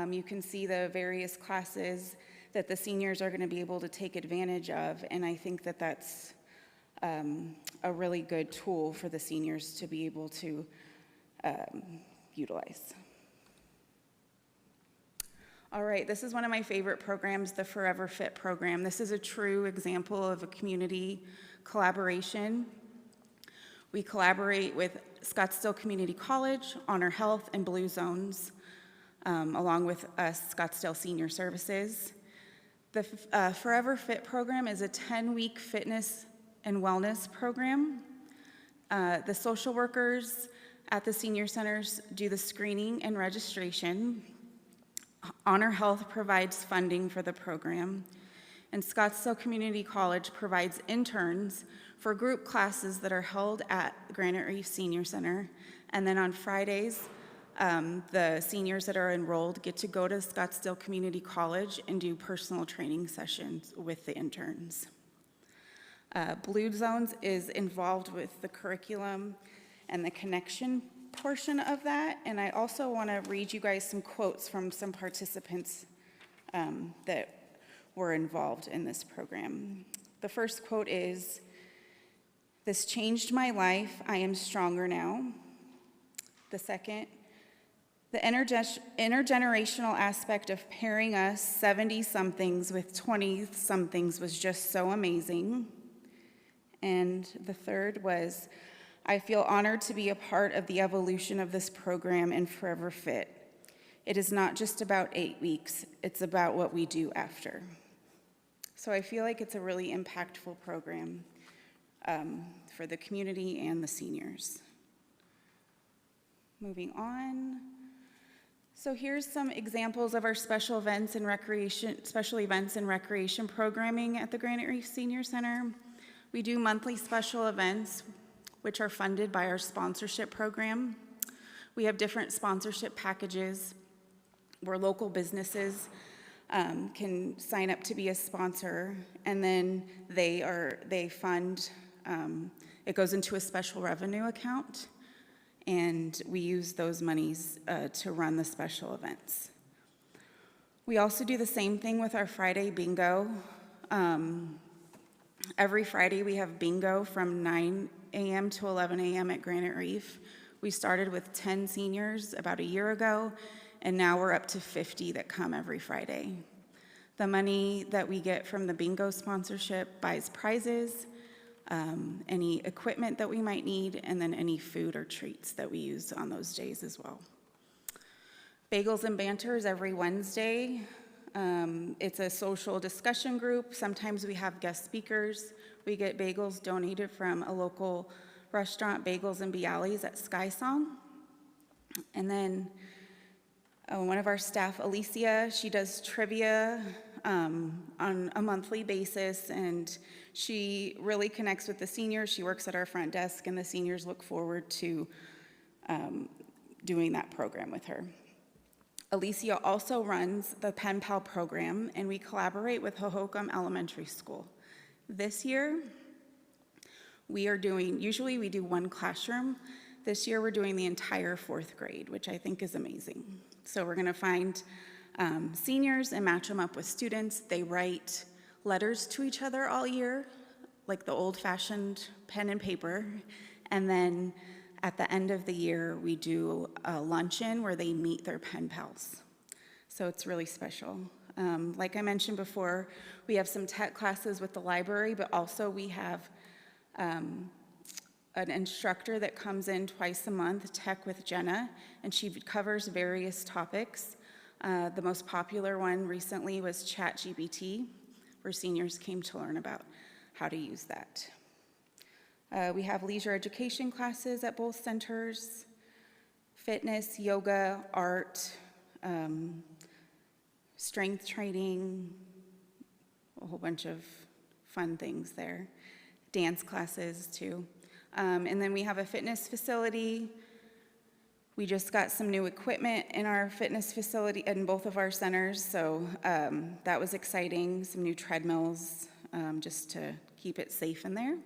You can see the various classes that the seniors are going to be able to take advantage of, and I think that that's a really good tool for the seniors to be able to utilize. All right, this is one of my favorite programs, the Forever Fit program. This is a true example of a community collaboration. We collaborate with Scottsdale Community College, Honor Health, and Blue Zones, along with Scottsdale Senior Services. The Forever Fit program is a 10-week fitness and wellness program. The social workers at the senior centers do the screening and registration. Honor Health provides funding for the program, and Scottsdale Community College provides interns for group classes that are held at Granite Reef Senior Center. And then on Fridays, the seniors that are enrolled get to go to Scottsdale Community College and do personal training sessions with the interns. Blue Zones is involved with the curriculum and the connection portion of that, and I also want to read you guys some quotes from some participants that were involved in this program. The first quote is, "This changed my life. I am stronger now." The second, "The intergenerational aspect of pairing us 70-somethings with 20-somethings was just so amazing." And the third was, "I feel honored to be a part of the evolution of this program and Forever Fit. It is not just about 8 weeks, it's about what we do after." So I feel like it's a really impactful program for the community and the seniors. Moving on. So here's some examples of our special events and recreation programming at the Granite Reef Senior Center. We do monthly special events, which are funded by our sponsorship program. We have different sponsorship packages where local businesses can sign up to be a sponsor, and then they fund, it goes into a special revenue account, and we use those monies to run the special events. We also do the same thing with our Friday bingo. Every Friday we have bingo from 9 a.m. to 11 a.m. at Granite Reef. We started with 10 seniors about a year ago, and now we're up to 50 that come every Friday. The money that we get from the bingo sponsorship buys prizes, any equipment that we might need, and then any food or treats that we use on those days as well. Bagels and Banters every Wednesday. It's a social discussion group. Sometimes we have guest speakers. We get bagels donated from a local restaurant, Bagels and Bialys at Sky Song. And then one of our staff, Alicia, she does trivia on a monthly basis, and she really connects with the seniors. She works at our front desk, and the seniors look forward to doing that program with her. Alicia also runs the Pen Pal program, and we collaborate with Hohokam Elementary School. This year, usually we do one classroom. This year, we're doing the entire 4th grade, which I think is amazing. So we're gonna find seniors and match them up with students. They write letters to each other all year, like the old-fashioned pen and paper. And then at the end of the year, we do a luncheon where they meet their pen pals. So it's really special. Like I mentioned before, we have some tech classes with the library, but also we have an instructor that comes in twice a month, Tech with Jenna, and she covers various topics. The most popular one recently was ChatGPT, where seniors came to learn about how to use that. We have leisure education classes at both centers, fitness, yoga, art, strength training, a whole bunch of fun things there. Dance classes too. And then we have a fitness facility. We just got some new equipment in our fitness facility in both of our centers, so that was exciting. Some new treadmills, just to keep it safe in there.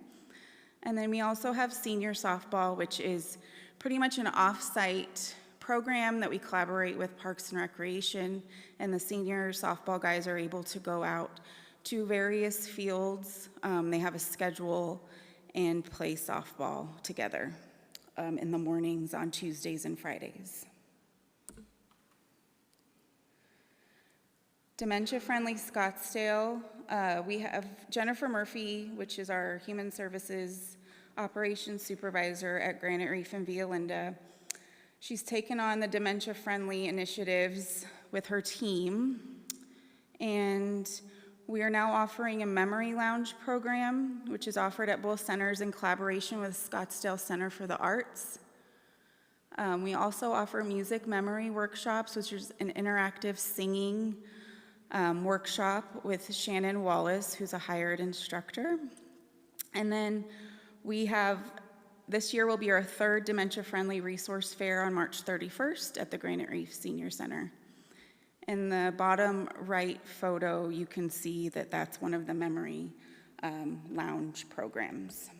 And then we also have senior softball, which is pretty much an off-site program that we collaborate with Parks and Recreation, and the senior softball guys are able to go out to various fields. They have a schedule and play softball together in the mornings on Tuesdays and Fridays. Dementia Friendly Scottsdale, we have Jennifer Murphy, which is our Human Services Operations Supervisor at Granite Reef in Via Linda. She's taken on the Dementia Friendly initiatives with her team, and we are now offering a memory lounge program, which is offered at both centers in collaboration with Scottsdale Center for the Arts. We also offer music memory workshops, which is an interactive singing workshop with Shannon Wallace, who's a hired instructor. And then we have, this year will be our third dementia-friendly resource fair on March 31st at the Granite Reef Senior Center. In the bottom right photo, you can see that that's one of the memory lounge programs.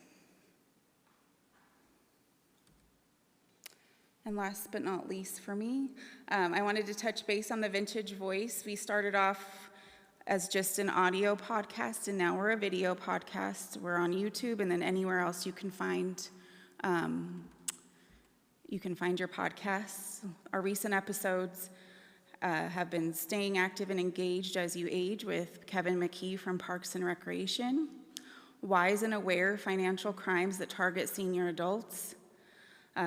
And last but not least for me, I wanted to touch base on the Vintage Voice. We started off as just an audio podcast, and now we're a video podcast. We're on YouTube, and then anywhere else you can find your podcasts. Our recent episodes have been Staying Active and Engaged as You Age with Kevin McKee from Parks and Recreation, Wise and Aware Financial Crimes That Target Senior Adults,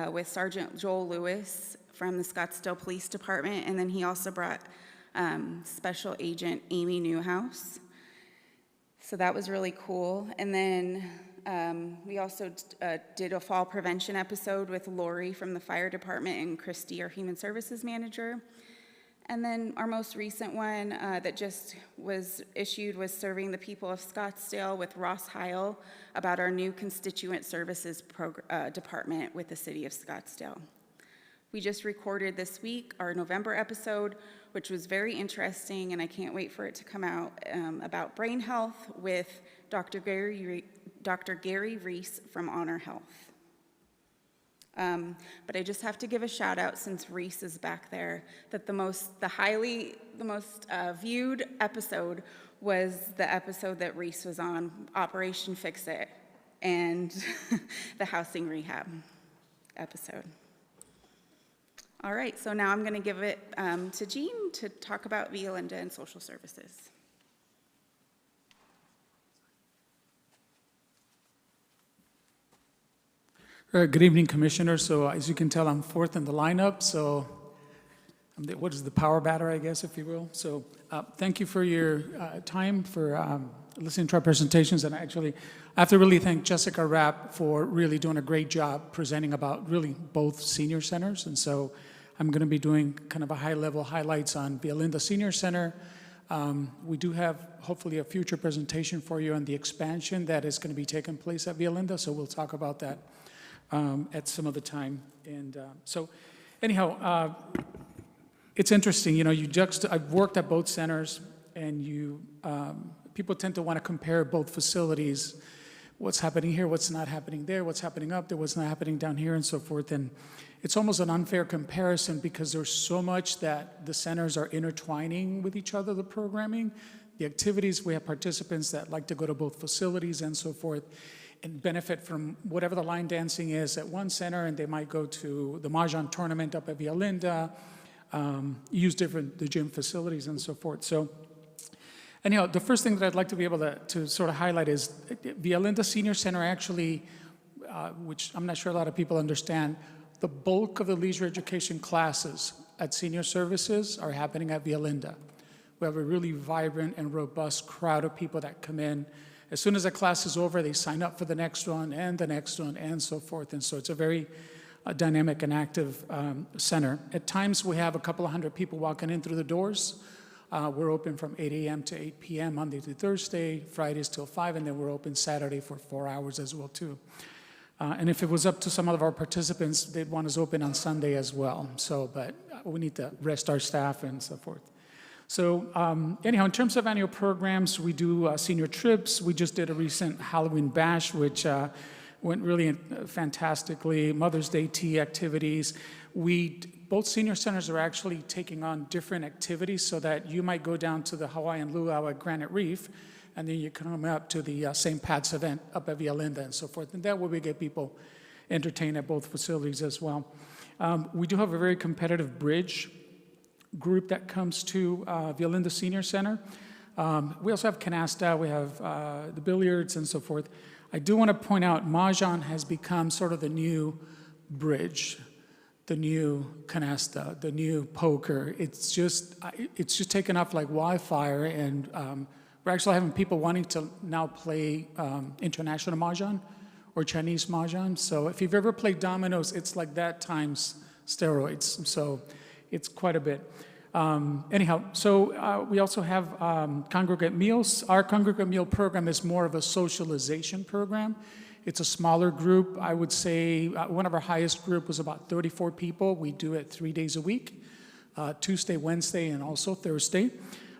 with Sergeant Joel Lewis from the Scottsdale Police Department, and then he also brought Special Agent Amy Newhouse. So that was really cool. And then we also did a fall prevention episode with Lori from the fire department and Christy, our human services manager. And then our most recent one that just was issued was Serving the People of Scottsdale with Ross Heil about our new constituent services department with the city of Scottsdale. We just recorded this week our November episode, which was very interesting, and I can't wait for it to come out, about brain health with Dr. Gary Reese from Honor Health. But I just have to give a shout out, since Reese is back there, that the most viewed episode was the episode that Reese was on, Operation Fix It, and the housing rehab episode. All right, so now I'm going to give it to Jean to talk about Via Linda and social services. Good evening, Commissioner. So as you can tell, I'm fourth in the lineup. So what is the power batter, I guess, if you will. So thank you for your time, for listening to our presentations. And actually, I have to really thank Jessica Rapp for really doing a great job presenting about really both senior centers. And so I'm going to be doing kind of a high-level highlights on Via Linda Senior Center. We do have hopefully a future presentation for you on the expansion that is going to be taking place at Via Linda. So we'll talk about that at some other time. And so anyhow, it's interesting, you know, I've worked at both centers, and people tend to want to compare both facilities, what's happening here, what's not happening there, what's happening up there, what's not happening down here, and so forth. And it's almost an unfair comparison because there's so much that the centers are intertwining with each other, the programming, the activities. We have participants that like to go to both facilities and so forth, and benefit from whatever the line dancing is at one center, and they might go to the Mahjong tournament up at Via Linda, use the gym facilities and so forth. So anyhow, the first thing that I'd like to be able to sort of highlight is Via Linda Senior Center actually, which I'm not sure a lot of people understand, the bulk of the leisure education classes at senior services are happening at Via Linda. We have a really vibrant and robust crowd of people that come in. As soon as the class is over, they sign up for the next one and the next one and so forth. And so it's a very dynamic and active center. At times, we have a couple of hundred people walking in through the doors. We're open from 8 a.m. to 8 p.m. Monday through Thursday, Fridays till 5, and then we're open Saturday for 4 hours as well, too. And if it was up to some of our participants, they'd want us open on Sunday as well. So, but we need to rest our staff and so forth. So anyhow, in terms of annual programs, we do senior trips. We just did a recent Halloween bash, which went really fantastically. Mother's Day tea activities. Both senior centers are actually taking on different activities so that you might go down to the Hawaiian luau at Granite Reef, and then you come up to the St. Pat's event up at Via Linda and so forth. And that way we get people entertained at both facilities as well. We do have a very competitive bridge group that comes to Violinda Senior Center. We also have canasta, we have the billiards and so forth. I do want to point out Mahjong has become sort of the new bridge, the new canasta, the new poker. It's just taken off like wildfire, and we're actually having people wanting to now play international Mahjong or Chinese Mahjong. So if you've ever played dominoes, it's like that times steroids. So it's quite a bit. Anyhow, so we also have congregate meals. Our congregate meal program is more of a socialization program. It's a smaller group. I would say one of our highest group was about 34 people. We do it 3 days a week, Tuesday, Wednesday, and also Thursday.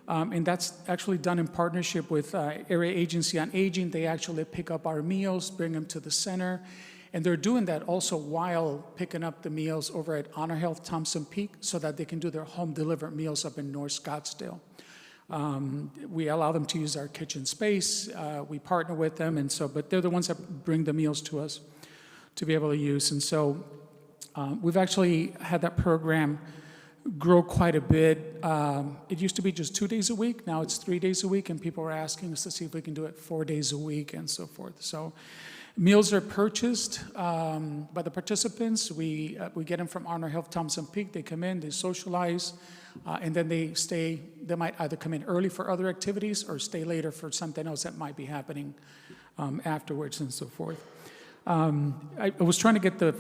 And that's actually done in partnership with Area Agency on Aging. They actually pick up our meals, bring them to the center. And they're doing that also while picking up the meals over at Honor Health Thompson Peak so that they can do their home delivered meals up in North Scottsdale. We allow them to use our kitchen space. We partner with them, and so, but they're the ones that bring the meals to us to be able to use. And so we've actually had that program grow quite a bit. It used to be just 2 days a week. Now it's 3 days a week, and people are asking us to see if we can do it 4 days a week and so forth. So meals are purchased by the participants. We get them from Honor Health Thompson Peak. They come in, they socialize, and then they stay. They might either come in early for other activities or stay later for something else that might be happening afterwards and so forth. I was trying to get the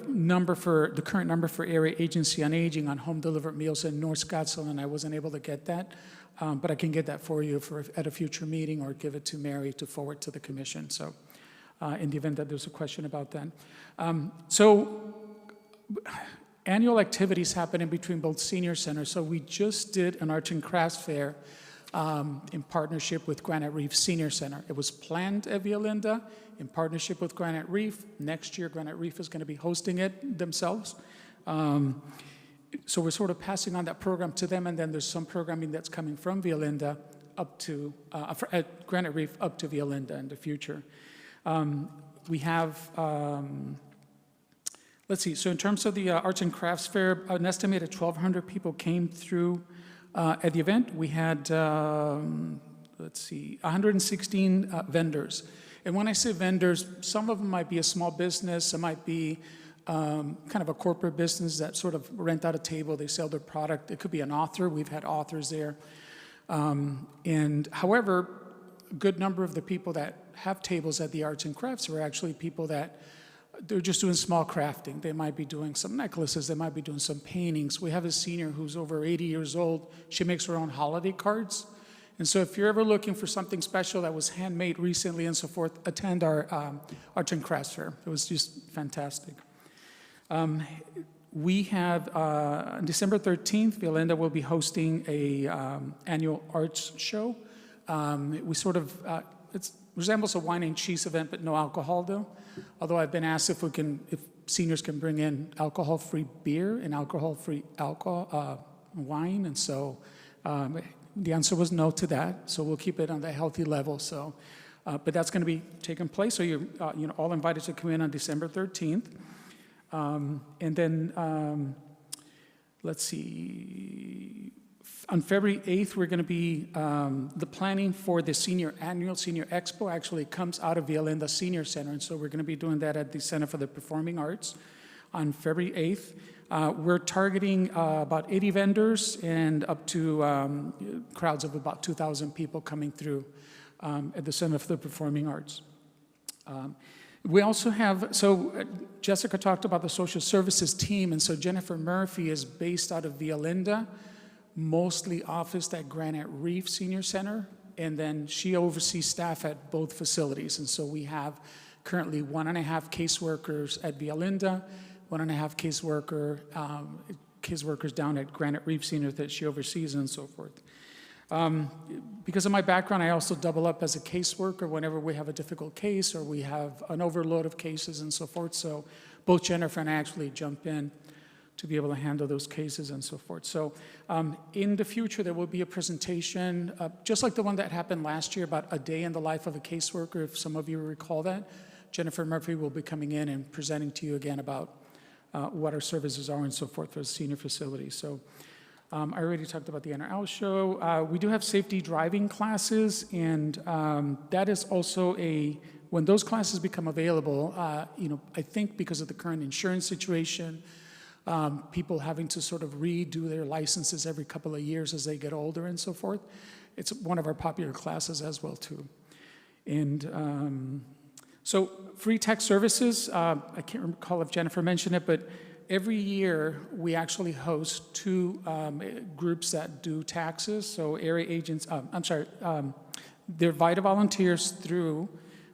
current number for Area Agency on Aging on home delivered meals in North Scottsdale, and I wasn't able to get that. But I can get that for you at a future meeting or give it to Mary to forward to the commission. So in the event that there's a question about that. So annual activities happen in between both senior centers. So we just did an arts and crafts fair in partnership with Granite Reef Senior Center. It was planned at Violinda in partnership with Granite Reef. Next year, Granite Reef is going to be hosting it themselves. So we're sort of passing on that program to them, and then there's some programming that's coming from Violinda up to, at Granite Reef up to Violinda in the future. We have, let's see, so in terms of the Arts and Crafts Fair, an estimated 1,200 people came through at the event. We had, let's see, 116 vendors. And when I say vendors, some of them might be a small business, some might be kind of a corporate business that sort of rent out a table, they sell their product. It could be an author. We've had authors there. And however, a good number of the people that have tables at the Arts and Crafts are actually people that they're just doing small crafting. They might be doing some necklaces, they might be doing some paintings. We have a senior who's over 80 years old. She makes her own holiday cards. And so if you're ever looking for something special that was handmade recently and so forth, attend our Arts and Crafts Fair. It was just fantastic. We have, on December 13th, Violinda will be hosting a annual arts show. We sort of, it resembles a wine and cheese event, but no alcohol though. Although I've been asked if seniors can bring in alcohol-free beer and alcohol-free wine, and so the answer was no to that. So we'll keep it on the healthy level. So, but that's going to be taking place. So you're all invited to come in on December 13th. And then, let's see, on February 8th, we're going to be, the planning for the annual Senior Expo actually comes out of Violinda Senior Center, and so we're going to be doing that at the Center for the Performing Arts on February 8th. We're targeting about 80 vendors and up to crowds of about 2,000 people coming through at the Center for the Performing Arts. We also have, so Jessica talked about the social services team, and so Jennifer Murphy is based out of Violinda, mostly officed at Granite Reef Senior Center, and then she oversees staff at both facilities. And so we have currently 1.5 caseworkers at Violinda, 1.5 caseworkers down at Granite Reef Senior that she oversees and so forth. Because of my background, I also double up as a caseworker whenever we have a difficult case or we have an overload of cases and so forth. So both Jennifer and I actually jump in to be able to handle those cases and so forth. So in the future, there will be a presentation, just like the one that happened last year about a day in the life of a caseworker, if some of you recall that. Jennifer Murphy will be coming in and presenting to you again about what our services are and so forth for the senior facility. So I already talked about the NRL show. We do have safety driving classes, and that is also when those classes become available, I think because of the current insurance situation, people having to sort of redo their licenses every couple of years as they get older and so forth. It's one of our popular classes as well, too. And so free tech services, I can't recall if Jennifer mentioned it, but every year we actually host 2 groups that do taxes. So area agents, they're VITA volunteers through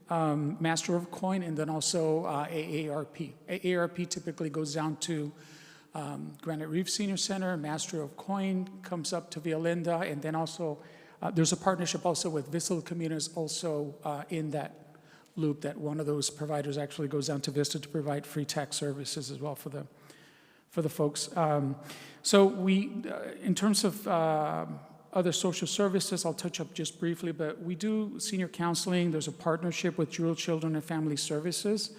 Master of Coin, and then also AARP. AARP typically goes down to Granite Reef Senior Center. Master of Coin comes up to Via Linda, and then also there's a partnership also with Vista Del Camino is also in that loop, that one of those providers actually goes down to Vista to provide free tax services as well for the folks. So we, in terms of other social services, I'll touch up just briefly, but we do senior counseling. There's a partnership with Jewel Children and Family Services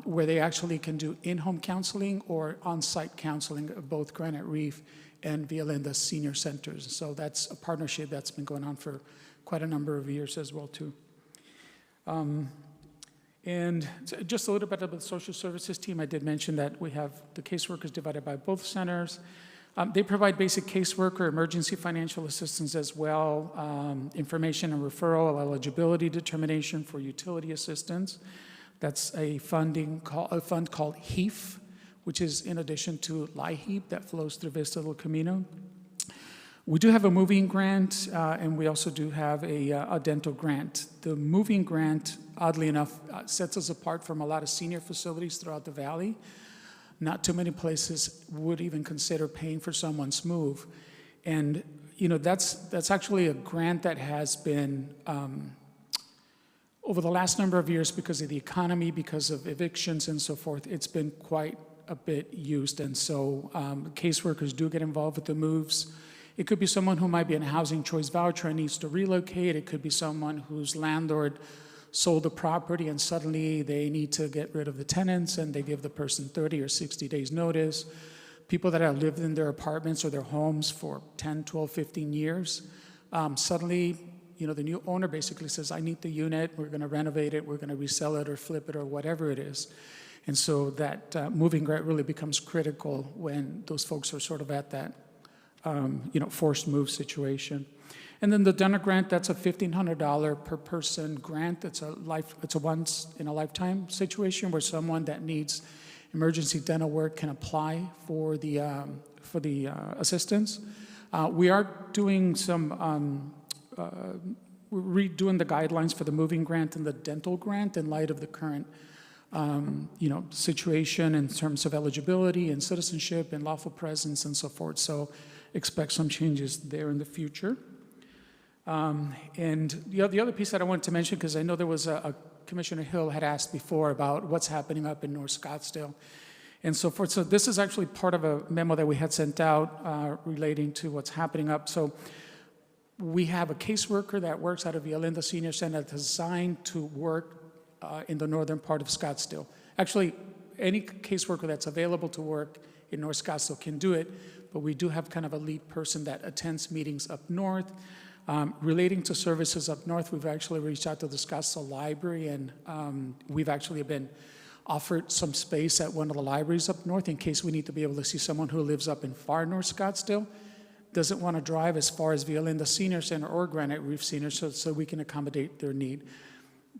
where they actually can do in-home counseling or on-site counseling of both Granite Reef and Via Linda senior centers. So that's a partnership that's been going on for quite a number of years as well, too. And just a little bit about the social services team. I did mention that we have the caseworkers divided by both centers. They provide basic caseworker, emergency financial assistance as well, information and referral, eligibility determination for utility assistance. That's a fund called HEAF, which is in addition to LIHEAP that flows through Vista Del Camino. We do have a moving grant, and we also do have a dental grant. The moving grant, oddly enough, sets us apart from a lot of senior facilities throughout the valley. Not too many places would even consider paying for someone's move. And, that's actually a grant that has been, over the last number of years, because of the economy, because of evictions and so forth, it's been quite a bit used. And so caseworkers do get involved with the moves. It could be someone who might be in a housing choice voucher and needs to relocate. It could be someone whose landlord sold the property and suddenly they need to get rid of the tenants and they give the person 30 or 60 days notice. People that have lived in their apartments or their homes for 10, 12, 15 years, suddenly, the new owner basically says, I need the unit, we're gonna renovate it, we're gonna resell it or flip it or whatever it is. And so that moving grant really becomes critical when those folks are sort of at that forced move situation. And then the dental grant, that's a $1,500 per person grant. It's a once in a lifetime situation where someone that needs emergency dental work can apply for the assistance. We are doing some, we're redoing the guidelines for the moving grant and the dental grant in light of the current situation in terms of eligibility and citizenship and lawful presence and so forth. So expect some changes there in the future. And the other piece that I wanted to mention, because I know there was a Commissioner Hill had asked before about what's happening up in North Scottsdale and so forth. So this is actually part of a memo that we had sent out relating to what's happening up. So we have a caseworker that works out of Via Linda Senior Center that's assigned to work in the northern part of Scottsdale. Actually, any caseworker that's available to work in North Scottsdale can do it, but we do have kind of a lead person that attends meetings up north. Relating to services up north, we've actually reached out to the Scottsdale Library, and we've actually been offered some space at one of the libraries up north in case we need to be able to see someone who lives up in far North Scottsdale, doesn't want to drive as far as Via Linda Senior Center or Granite Reef Senior, so we can accommodate their need.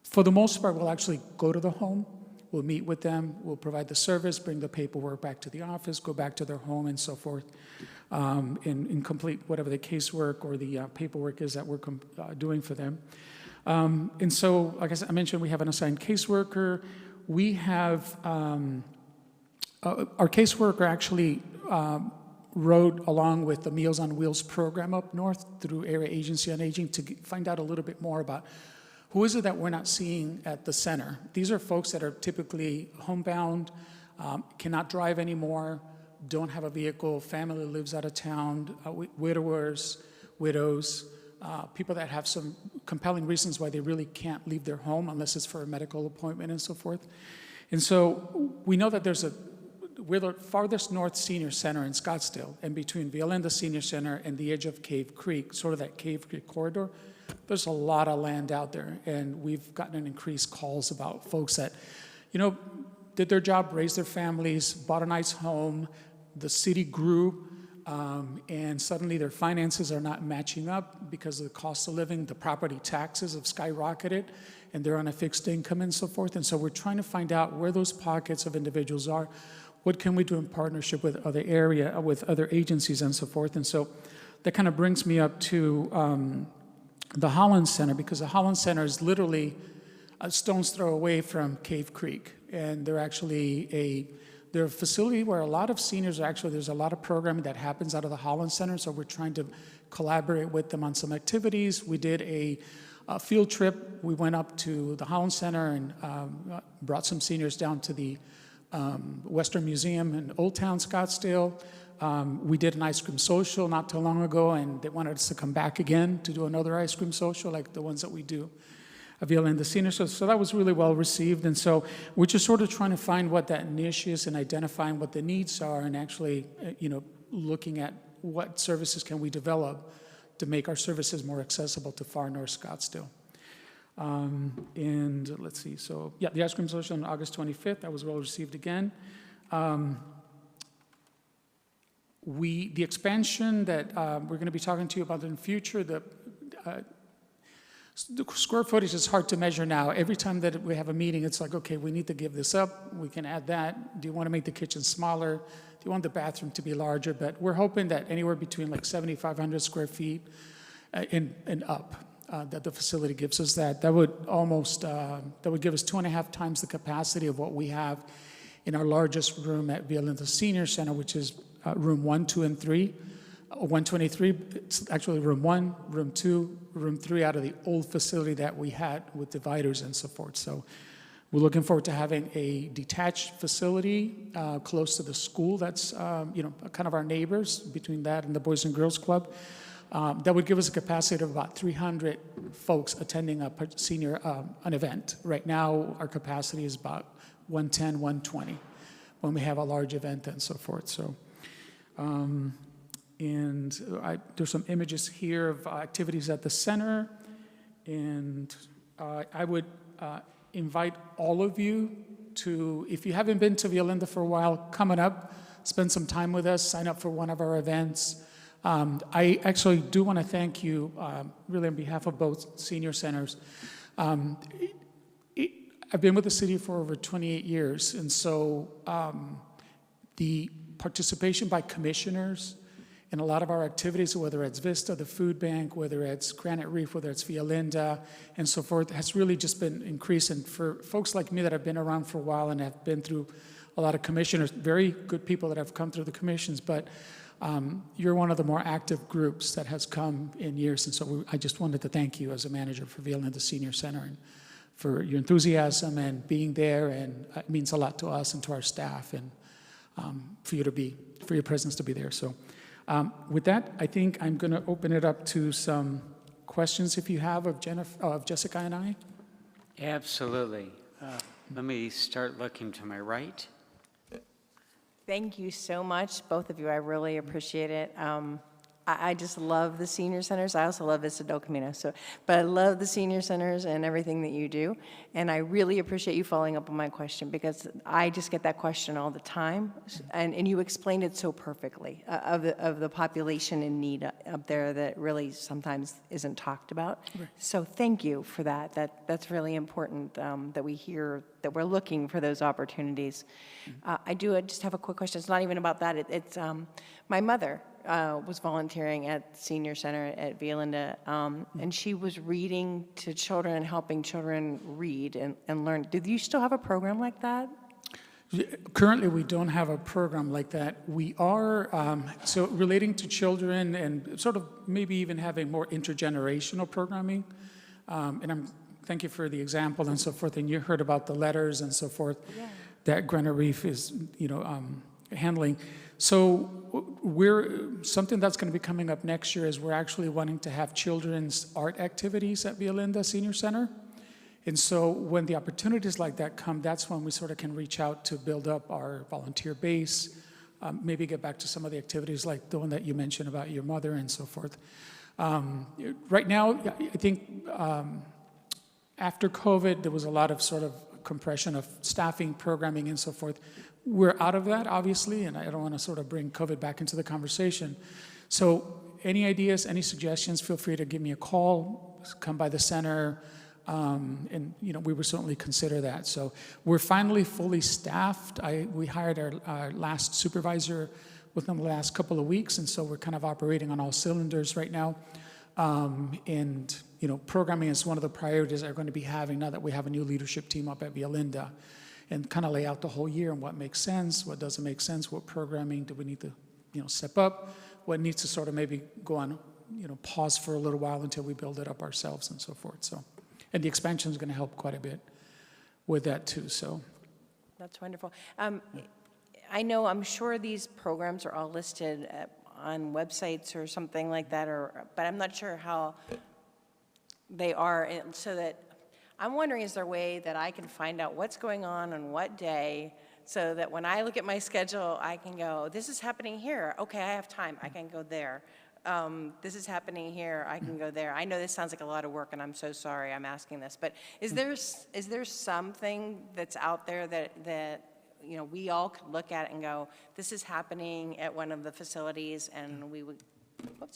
For the most part, we'll actually go to the home, we'll meet with them, we'll provide the service, bring the paperwork back to the office, go back to their home and so forth, and complete whatever the casework or the paperwork is that we're doing for them. And so, like I mentioned, we have an assigned caseworker. We have, our caseworker actually rode along with the Meals on Wheels program up north through Area Agency on Aging to find out a little bit more about who is it that we're not seeing at the center. These are folks that are typically homebound, cannot drive anymore, don't have a vehicle, family lives out of town, widowers, widows, people that have some compelling reasons why they really can't leave their home unless it's for a medical appointment and so forth. And so we know that we're the farthest north senior center in Scottsdale, and between Violinda Senior Center and the edge of Cave Creek, sort of that Cave Creek corridor, there's a lot of land out there, and we've gotten an increased calls about folks that, did their job, raised their families, bought a nice home, the city grew, and suddenly their finances are not matching up because of the cost of living, the property taxes have skyrocketed, and they're on a fixed income and so forth. And so we're trying to find out where those pockets of individuals are. What can we do in partnership with other agencies and so forth? And so that kind of brings me up to the Holland Center, because the Holland Center is literally a stone's throw away from Cave Creek. And they're actually they're a facility where a lot of seniors there's a lot of programming that happens out of the Holland Center. So we're trying to collaborate with them on some activities. We did a field trip. We went up to the Holland Center and brought some seniors down to the Western Museum in Old Town Scottsdale. We did an ice cream social not too long ago, and they wanted us to come back again to do another ice cream social like the ones that we do at Violinda Senior. So that was really well received. And so we're just sort of trying to find what that niche is and identifying what the needs are, and actually, looking at what services can we develop to make our services more accessible to far north Scottsdale. And let's see, so yeah, the ice cream social on August 25th, that was well received again. The expansion that we're going to be talking to you about in the future, the square footage is hard to measure now. Every time that we have a meeting, it's like, okay, we need to give this up. We can add that. Do you want to make the kitchen smaller? Do you want the bathroom to be larger? But we're hoping that anywhere between like 7,500 square feet and up, that the facility gives us that. That would give us 2.5 times the capacity of what we have in our largest room at Violinda Senior Center, which is room 1, 2, and 3. 123, it's actually room 1, room 2, room 3 out of the old facility that we had with dividers and so forth. So we're looking forward to having a detached facility close to the school. That's kind of our neighbors between that and the Boys and Girls Club. That would give us a capacity of about 300 folks attending an event. Right now, our capacity is about 110, 120 when we have a large event and so forth. So. There's some images here of activities at the center, and I would invite all of you to, if you haven't been to Violinda for a while, coming up, spend some time with us, sign up for one of our events. I actually do want to thank you, really on behalf of both senior centers. I've been with the city for over 28 years, and so the participation by commissioners in a lot of our activities, whether it's Vista, the food bank, whether it's Granite Reef, whether it's Violinda, and so forth, has really just been increasing. For folks like me that have been around for a while and have been through a lot of commissioners, very good people that have come through the commissions, but you're one of the more active groups that has come in years, and so I just wanted to thank you as a manager for Violinda Senior Center and for your enthusiasm and being there, and it means a lot to us and to our staff, and for your presence to be there. So with that, I think I'm going to open it up to some questions if you have of Jessica and I. Absolutely. Let me start looking to my right. Thank you so much, both of you. I really appreciate it. I just love the senior centers. I also love Vista del Camino. But I love the senior centers and everything that you do. And I really appreciate you following up on my question, because I just get that question all the time. And you explained it so perfectly of the population in need up there that really sometimes isn't talked about. Right. So thank you for that. That's really important that we hear that we're looking for those opportunities. I just have a quick question. It's not even about that. It's my mother was volunteering at the Senior Center at Violinda, and she was reading to children and helping children read and learn. Do you still have a program like that? Currently, we don't have a program like that. We are, so relating to children and sort of maybe even having more intergenerational programming. And thank you for the example and so forth. And you heard about the letters and so forth that Granite Reef is, handling. So something that's going to be coming up next year is we're actually wanting to have children's art activities at Violinda Senior Center. And so when the opportunities like that come, that's when we sort of can reach out to build up our volunteer base, maybe get back to some of the activities like the one that you mentioned about your mother and so forth. Right now, I think after COVID, there was a lot of sort of compression of staffing, programming, and so forth. We're out of that, obviously, and I don't want to sort of bring COVID back into the conversation. So any ideas, any suggestions, feel free to give me a call, come by the center, and we would certainly consider that. So we're finally fully staffed. We hired our last supervisor within the last couple of weeks, and so we're kind of operating on all cylinders right now. And programming is one of the priorities I'm going to be having now that we have a new leadership team up at Via Linda, and kind of lay out the whole year and what makes sense, what doesn't make sense, what programming do we need to step up, what needs to sort of maybe go on pause for a little while until we build it up ourselves and so forth. So, and the expansion is going to help quite a bit with that too. So That's wonderful. I'm sure these programs are all listed on websites or something like that, but I'm not sure how they are, and so that I'm wondering, is there a way that I can find out what's going on what day, so that when I look at my schedule, I can go, this is happening here. Okay, I have time. I can go there. This is happening here. I can go there. I know this sounds like a lot of work, and I'm so sorry I'm asking this, but is there something that's out there that we all could look at and go, this is happening at one of the facilities, and we would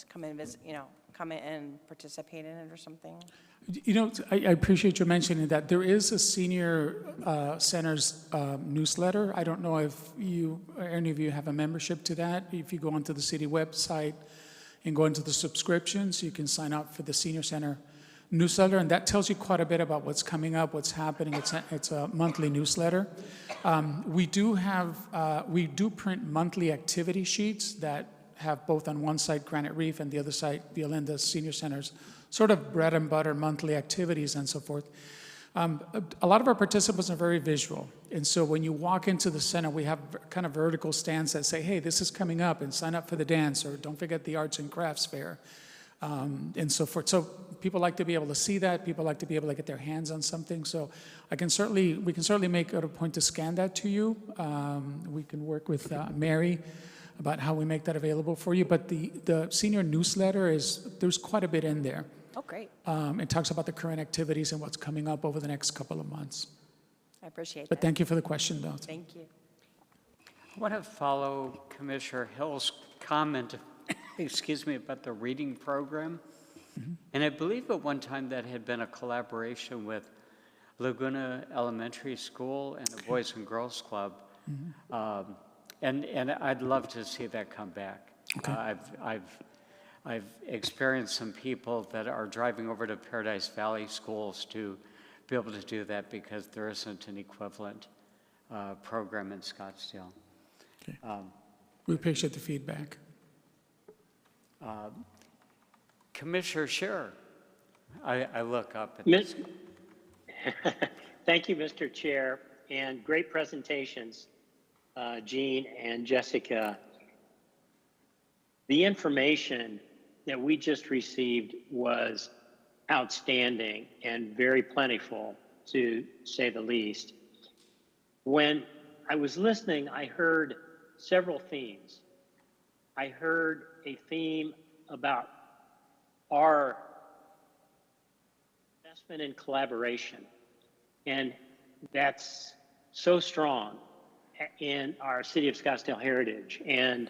come in and visit, come in and participate in it or something? I appreciate you mentioning that. There is a senior center's newsletter. I don't know if any of you have a membership to that. If you go onto the city website and go into the subscriptions, you can sign up for the senior center newsletter, and that tells you quite a bit about what's coming up, what's happening. It's a monthly newsletter. We do print monthly activity sheets that have both on one side Granite Reef and the other side Via Linda Senior Center's sort of bread and butter monthly activities and so forth. A lot of our participants are very visual, and so when you walk into the center, we have kind of vertical stands that say, hey, this is coming up, and sign up for the dance, or don't forget the arts and crafts fair, and so forth. So people like to be able to see that. People like to be able to get their hands on something. So we can certainly make it a point to scan that to you. We can work with Mary about how we make that available for you. But the senior newsletter there's quite a bit in there. Oh, great. It talks about the current activities and what's coming up over the next couple of months. I appreciate that. But thank you for the question, though. Thank you. I want to follow Commissioner Hill's comment, about the reading program. Mm-hmm. And I believe at one time that had been a collaboration with Laguna Elementary School and the Boys and Girls Club. Mm-hmm. And I'd love to see that come back. Okay. I've experienced some people that are driving over to Paradise Valley schools to be able to do that because there isn't an equivalent program in Scottsdale. Okay. We appreciate the feedback. Commissioner Scherer, I look up at this. Thank you, Mr. Chair, and great presentations, Jean and Jessica. The information that we just received was outstanding and very plentiful, to say the least. When I was listening, I heard several themes. I heard a theme about our investment in collaboration, and that's so strong in our City of Scottsdale heritage, and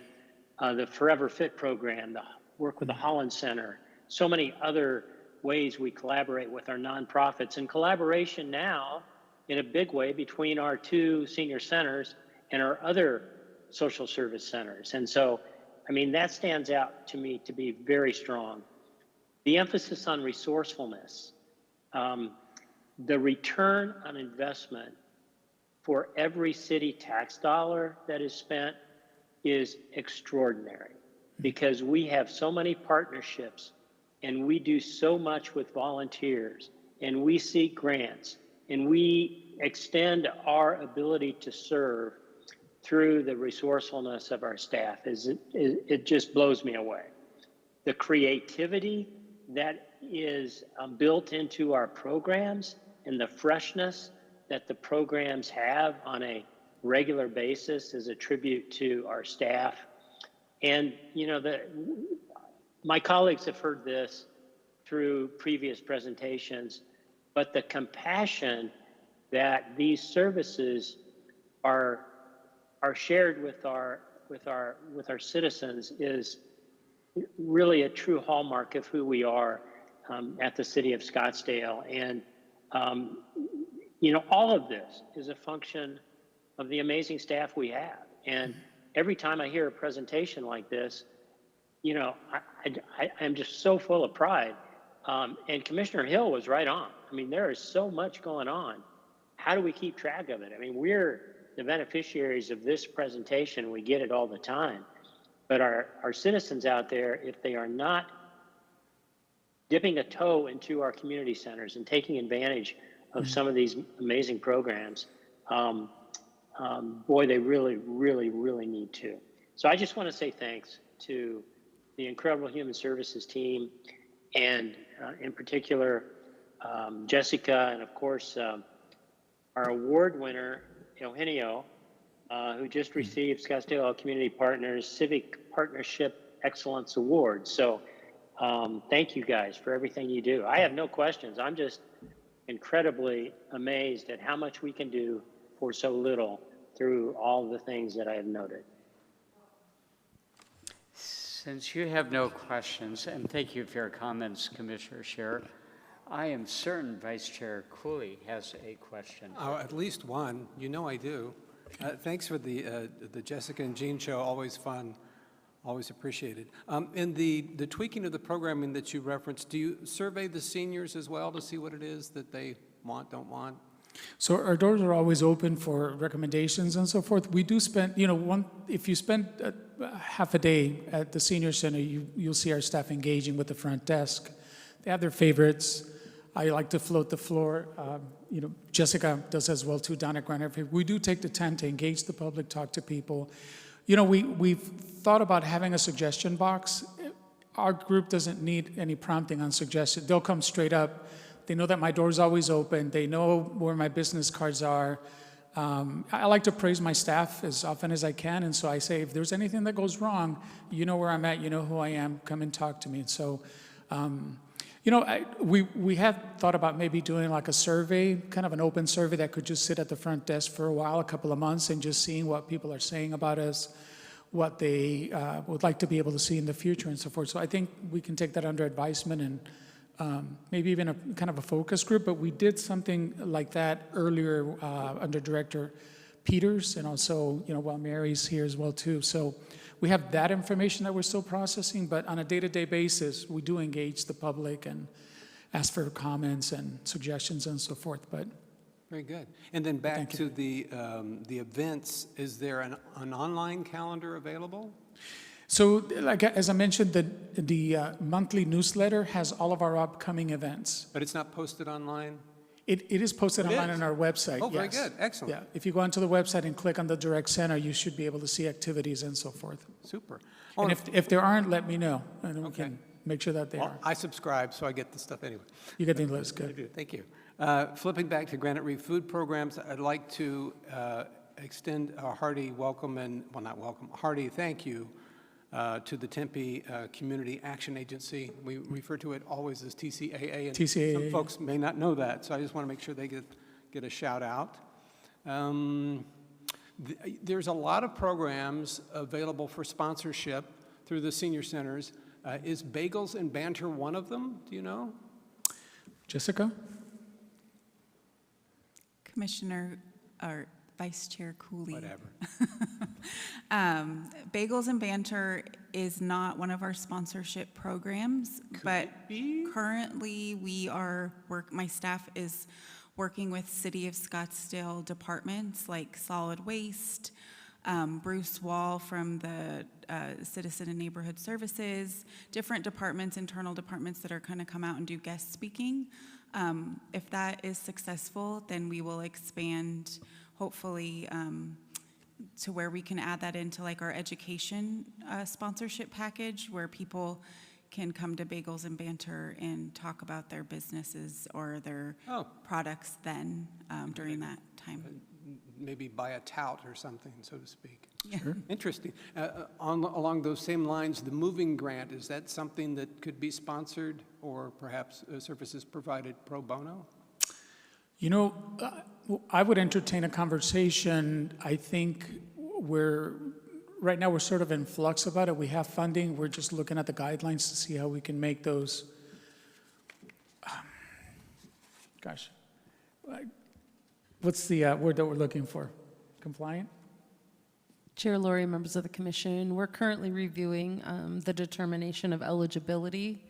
the Forever Fit program, the work with the Holland Center, so many other ways we collaborate with our nonprofits, and collaboration now in a big way between our two senior centers and our other social service centers. And so, that stands out to me to be very strong. The emphasis on resourcefulness, the return on investment for every city tax dollar that is spent is extraordinary, because we have so many partnerships and we do so much with volunteers, and we seek grants, and we extend our ability to serve through the resourcefulness of our staff. It just blows me away. The creativity that is built into our programs and the freshness that the programs have on a regular basis is a tribute to our staff. And, you know, my colleagues have heard this through previous presentations, but the compassion that these services are shared with our citizens is really a true hallmark of who we are at the City of Scottsdale. And you know, all of this is a function of the amazing staff we have. And every time I hear a presentation like this, you know, I'm just so full of pride. And Commissioner Hill was right on. I mean, there is so much going on. How do we keep track of it? I mean, we're the beneficiaries of this presentation. We get it all the time. But our citizens out there, if they are not dipping a toe into our community centers and taking advantage of some of these amazing programs, boy, they really, really, really need to. So I just want to say thanks to the incredible Human Services team, and in particular, Jessica, and of course, our award winner, Eugenio, who just received Scottsdale Community Partners Civic Partnership Excellence Award. So thank you guys for everything you do. I have no questions. I'm just incredibly amazed at how much we can do for so little through all the things that I have noted. Since you have no questions, and thank you for your comments, Commissioner Scherer, I am certain Vice Chair Cooley has a question. Oh, at least one. You know I do. Thanks for the Jessica and Jean show. Always fun. Always appreciated. In the tweaking of the programming that you referenced, do you survey the seniors as well to see what it is that they want, don't want? So our doors are always open for recommendations and so forth. We do spend, you know, if you spend half a day at the senior center, you'll see our staff engaging with the front desk. They have their favorites. I like to float the floor. You know, Jessica does as well too down at Grand Avenue. We do take the time to engage the public, talk to people. You know, we've thought about having a suggestion box. Our group doesn't need any prompting on suggestions. They'll come straight up. They know that my door's always open. They know where my business cards are. I like to praise my staff as often as I can, and so I say, if there's anything that goes wrong, you know where I'm at, you know who I am, come and talk to me. And so, you know, we have thought about maybe doing like a survey, kind of an open survey that could just sit at the front desk for a while, a couple of months, and just seeing what people are saying about us, what they would like to be able to see in the future and so forth. So I think we can take that under advisement and maybe even a kind of a focus group, but we did something like that earlier under Director Peters, and also, you know, while Mary's here as well too. So we have that information that we're still processing, but on a day-to-day basis, we do engage the public and ask for comments and suggestions and so forth. But very good. And then back to the events, is there an online calendar available? So, like as I mentioned, the monthly newsletter has all of our upcoming events. But it's not posted online? It is posted online on our website. Oh, very yes. good. Excellent. Yeah. If you go onto the website and click on the Direct Center, you should be able to see activities and so forth. Super. And if there aren't, let me know, and we can make sure that they are. I subscribe, so I get the stuff anyway. You get the list. Good. Thank you. Flipping back to Granite Reef Food Programs, I'd like to extend a hearty welcome and, well, not welcome, hearty thank you to the Tempe Community Action Agency. We refer to it always as TCAA, and TCAA. some folks may not know that, so I just want to make sure they get a shout out. There's a lot of programs available for sponsorship through the senior centers. Is Bagels and Banter one of them? Do you know? Jessica? Commissioner, or Vice Chair Cooley. Whatever. Bagels and Banter is not one of our sponsorship programs, but currently we are my staff is working with City of Scottsdale departments like Solid Waste, Bruce Wall from the Citizen and Neighborhood Services, different departments, internal departments that are going to come out and do guest speaking. If that is successful, then we will expand, hopefully, to where we can add that into like our education sponsorship package, where people can come to Bagels and Banter and talk about their businesses or their Oh. products then during that time. Maybe buy a tout or something, so to speak. Sure. Interesting. Along those same lines, the moving grant, is that something that could be sponsored or perhaps services provided pro bono? You know, I would entertain a conversation. I think right now we're sort of in flux about it. We have funding. We're just looking at the guidelines to see how we can make those, what's the word that we're looking for? Compliant? Chair Lori, members of the commission, we're currently reviewing the determination of eligibility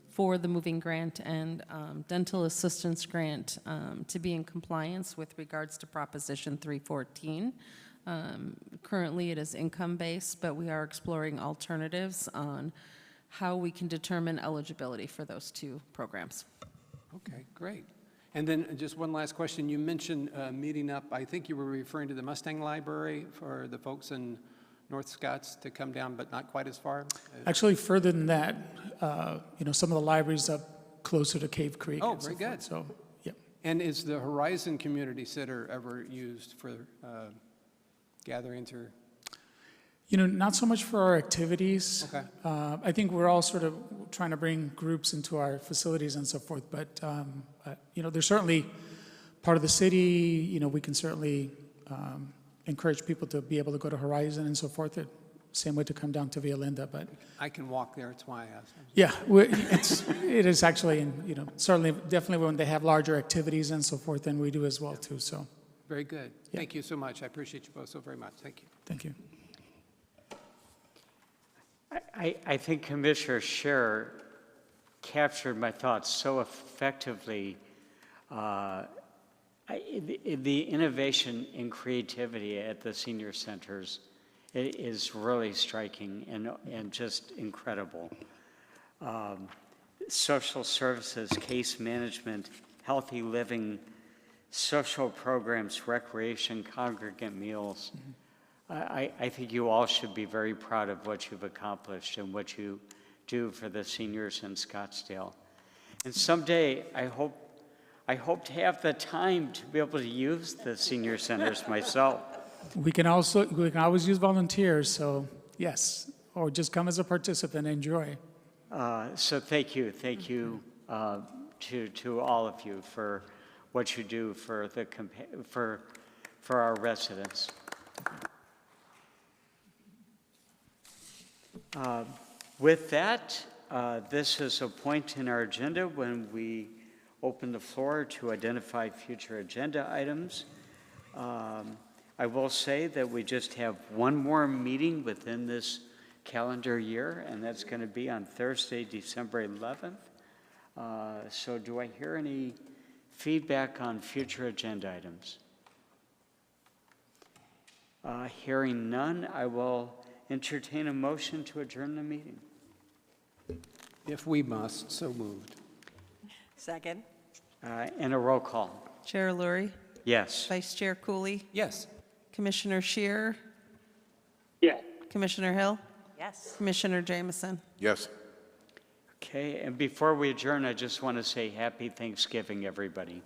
for the moving grant and dental assistance grant to be in compliance with regards to Proposition 314. Currently, it is income-based, but we are exploring alternatives on how we can determine eligibility for those two programs. Okay, great. And then just one last question. You mentioned meeting up, I think you were referring to the Mustang Library for the folks in North Scotts to come down, but not quite as far? Actually, further than that, some of the libraries up closer to Cave Creek. Oh, and so very good. forth. So, yeah. And is the Horizon Community Center ever used for gatherings or? Not so much for our activities. Okay. I think we're all sort of trying to bring groups into our facilities and so forth, but, they're certainly part of the city. We can certainly encourage people to be able to go to Horizon and so forth. Same way to come down to Via Linda, but. I can walk there, that's why I asked. Yeah, it is actually, and, certainly, definitely when they have larger activities and so forth, then we do as well, too, so. Very good. Yeah. Thank you so much. I appreciate you both so very much. Thank you. Thank you. I think Commissioner Scherer captured my thoughts so effectively. The innovation and creativity at the senior centers is really striking and just incredible. Social services, case management, healthy living, social programs, recreation, congregate meals. I think you all should be very proud of what you've accomplished and what you do for the seniors in Scottsdale. And someday, I hope to have the time to be able to use the senior centers myself. We can always use volunteers, so yes, or just come as a participant and enjoy. So thank you to all of you for what you do for our residents. With that, this is a point in our agenda when we open the floor to identify future agenda items. I will say that we just have one more meeting within this calendar year, and that's going to be on Thursday, December 11th. So do I hear any feedback on future agenda items? Hearing none, I will entertain a motion to adjourn the meeting. If we must, so moved. Second. And a roll call. Chair Lurie, Yes. Vice Chair Cooley, Yes. Commissioner Scheer, Yes. Commissioner Hill, Yes. Commissioner Jameson. Yes. Okay, and before we adjourn, I just want to say happy Thanksgiving, everybody.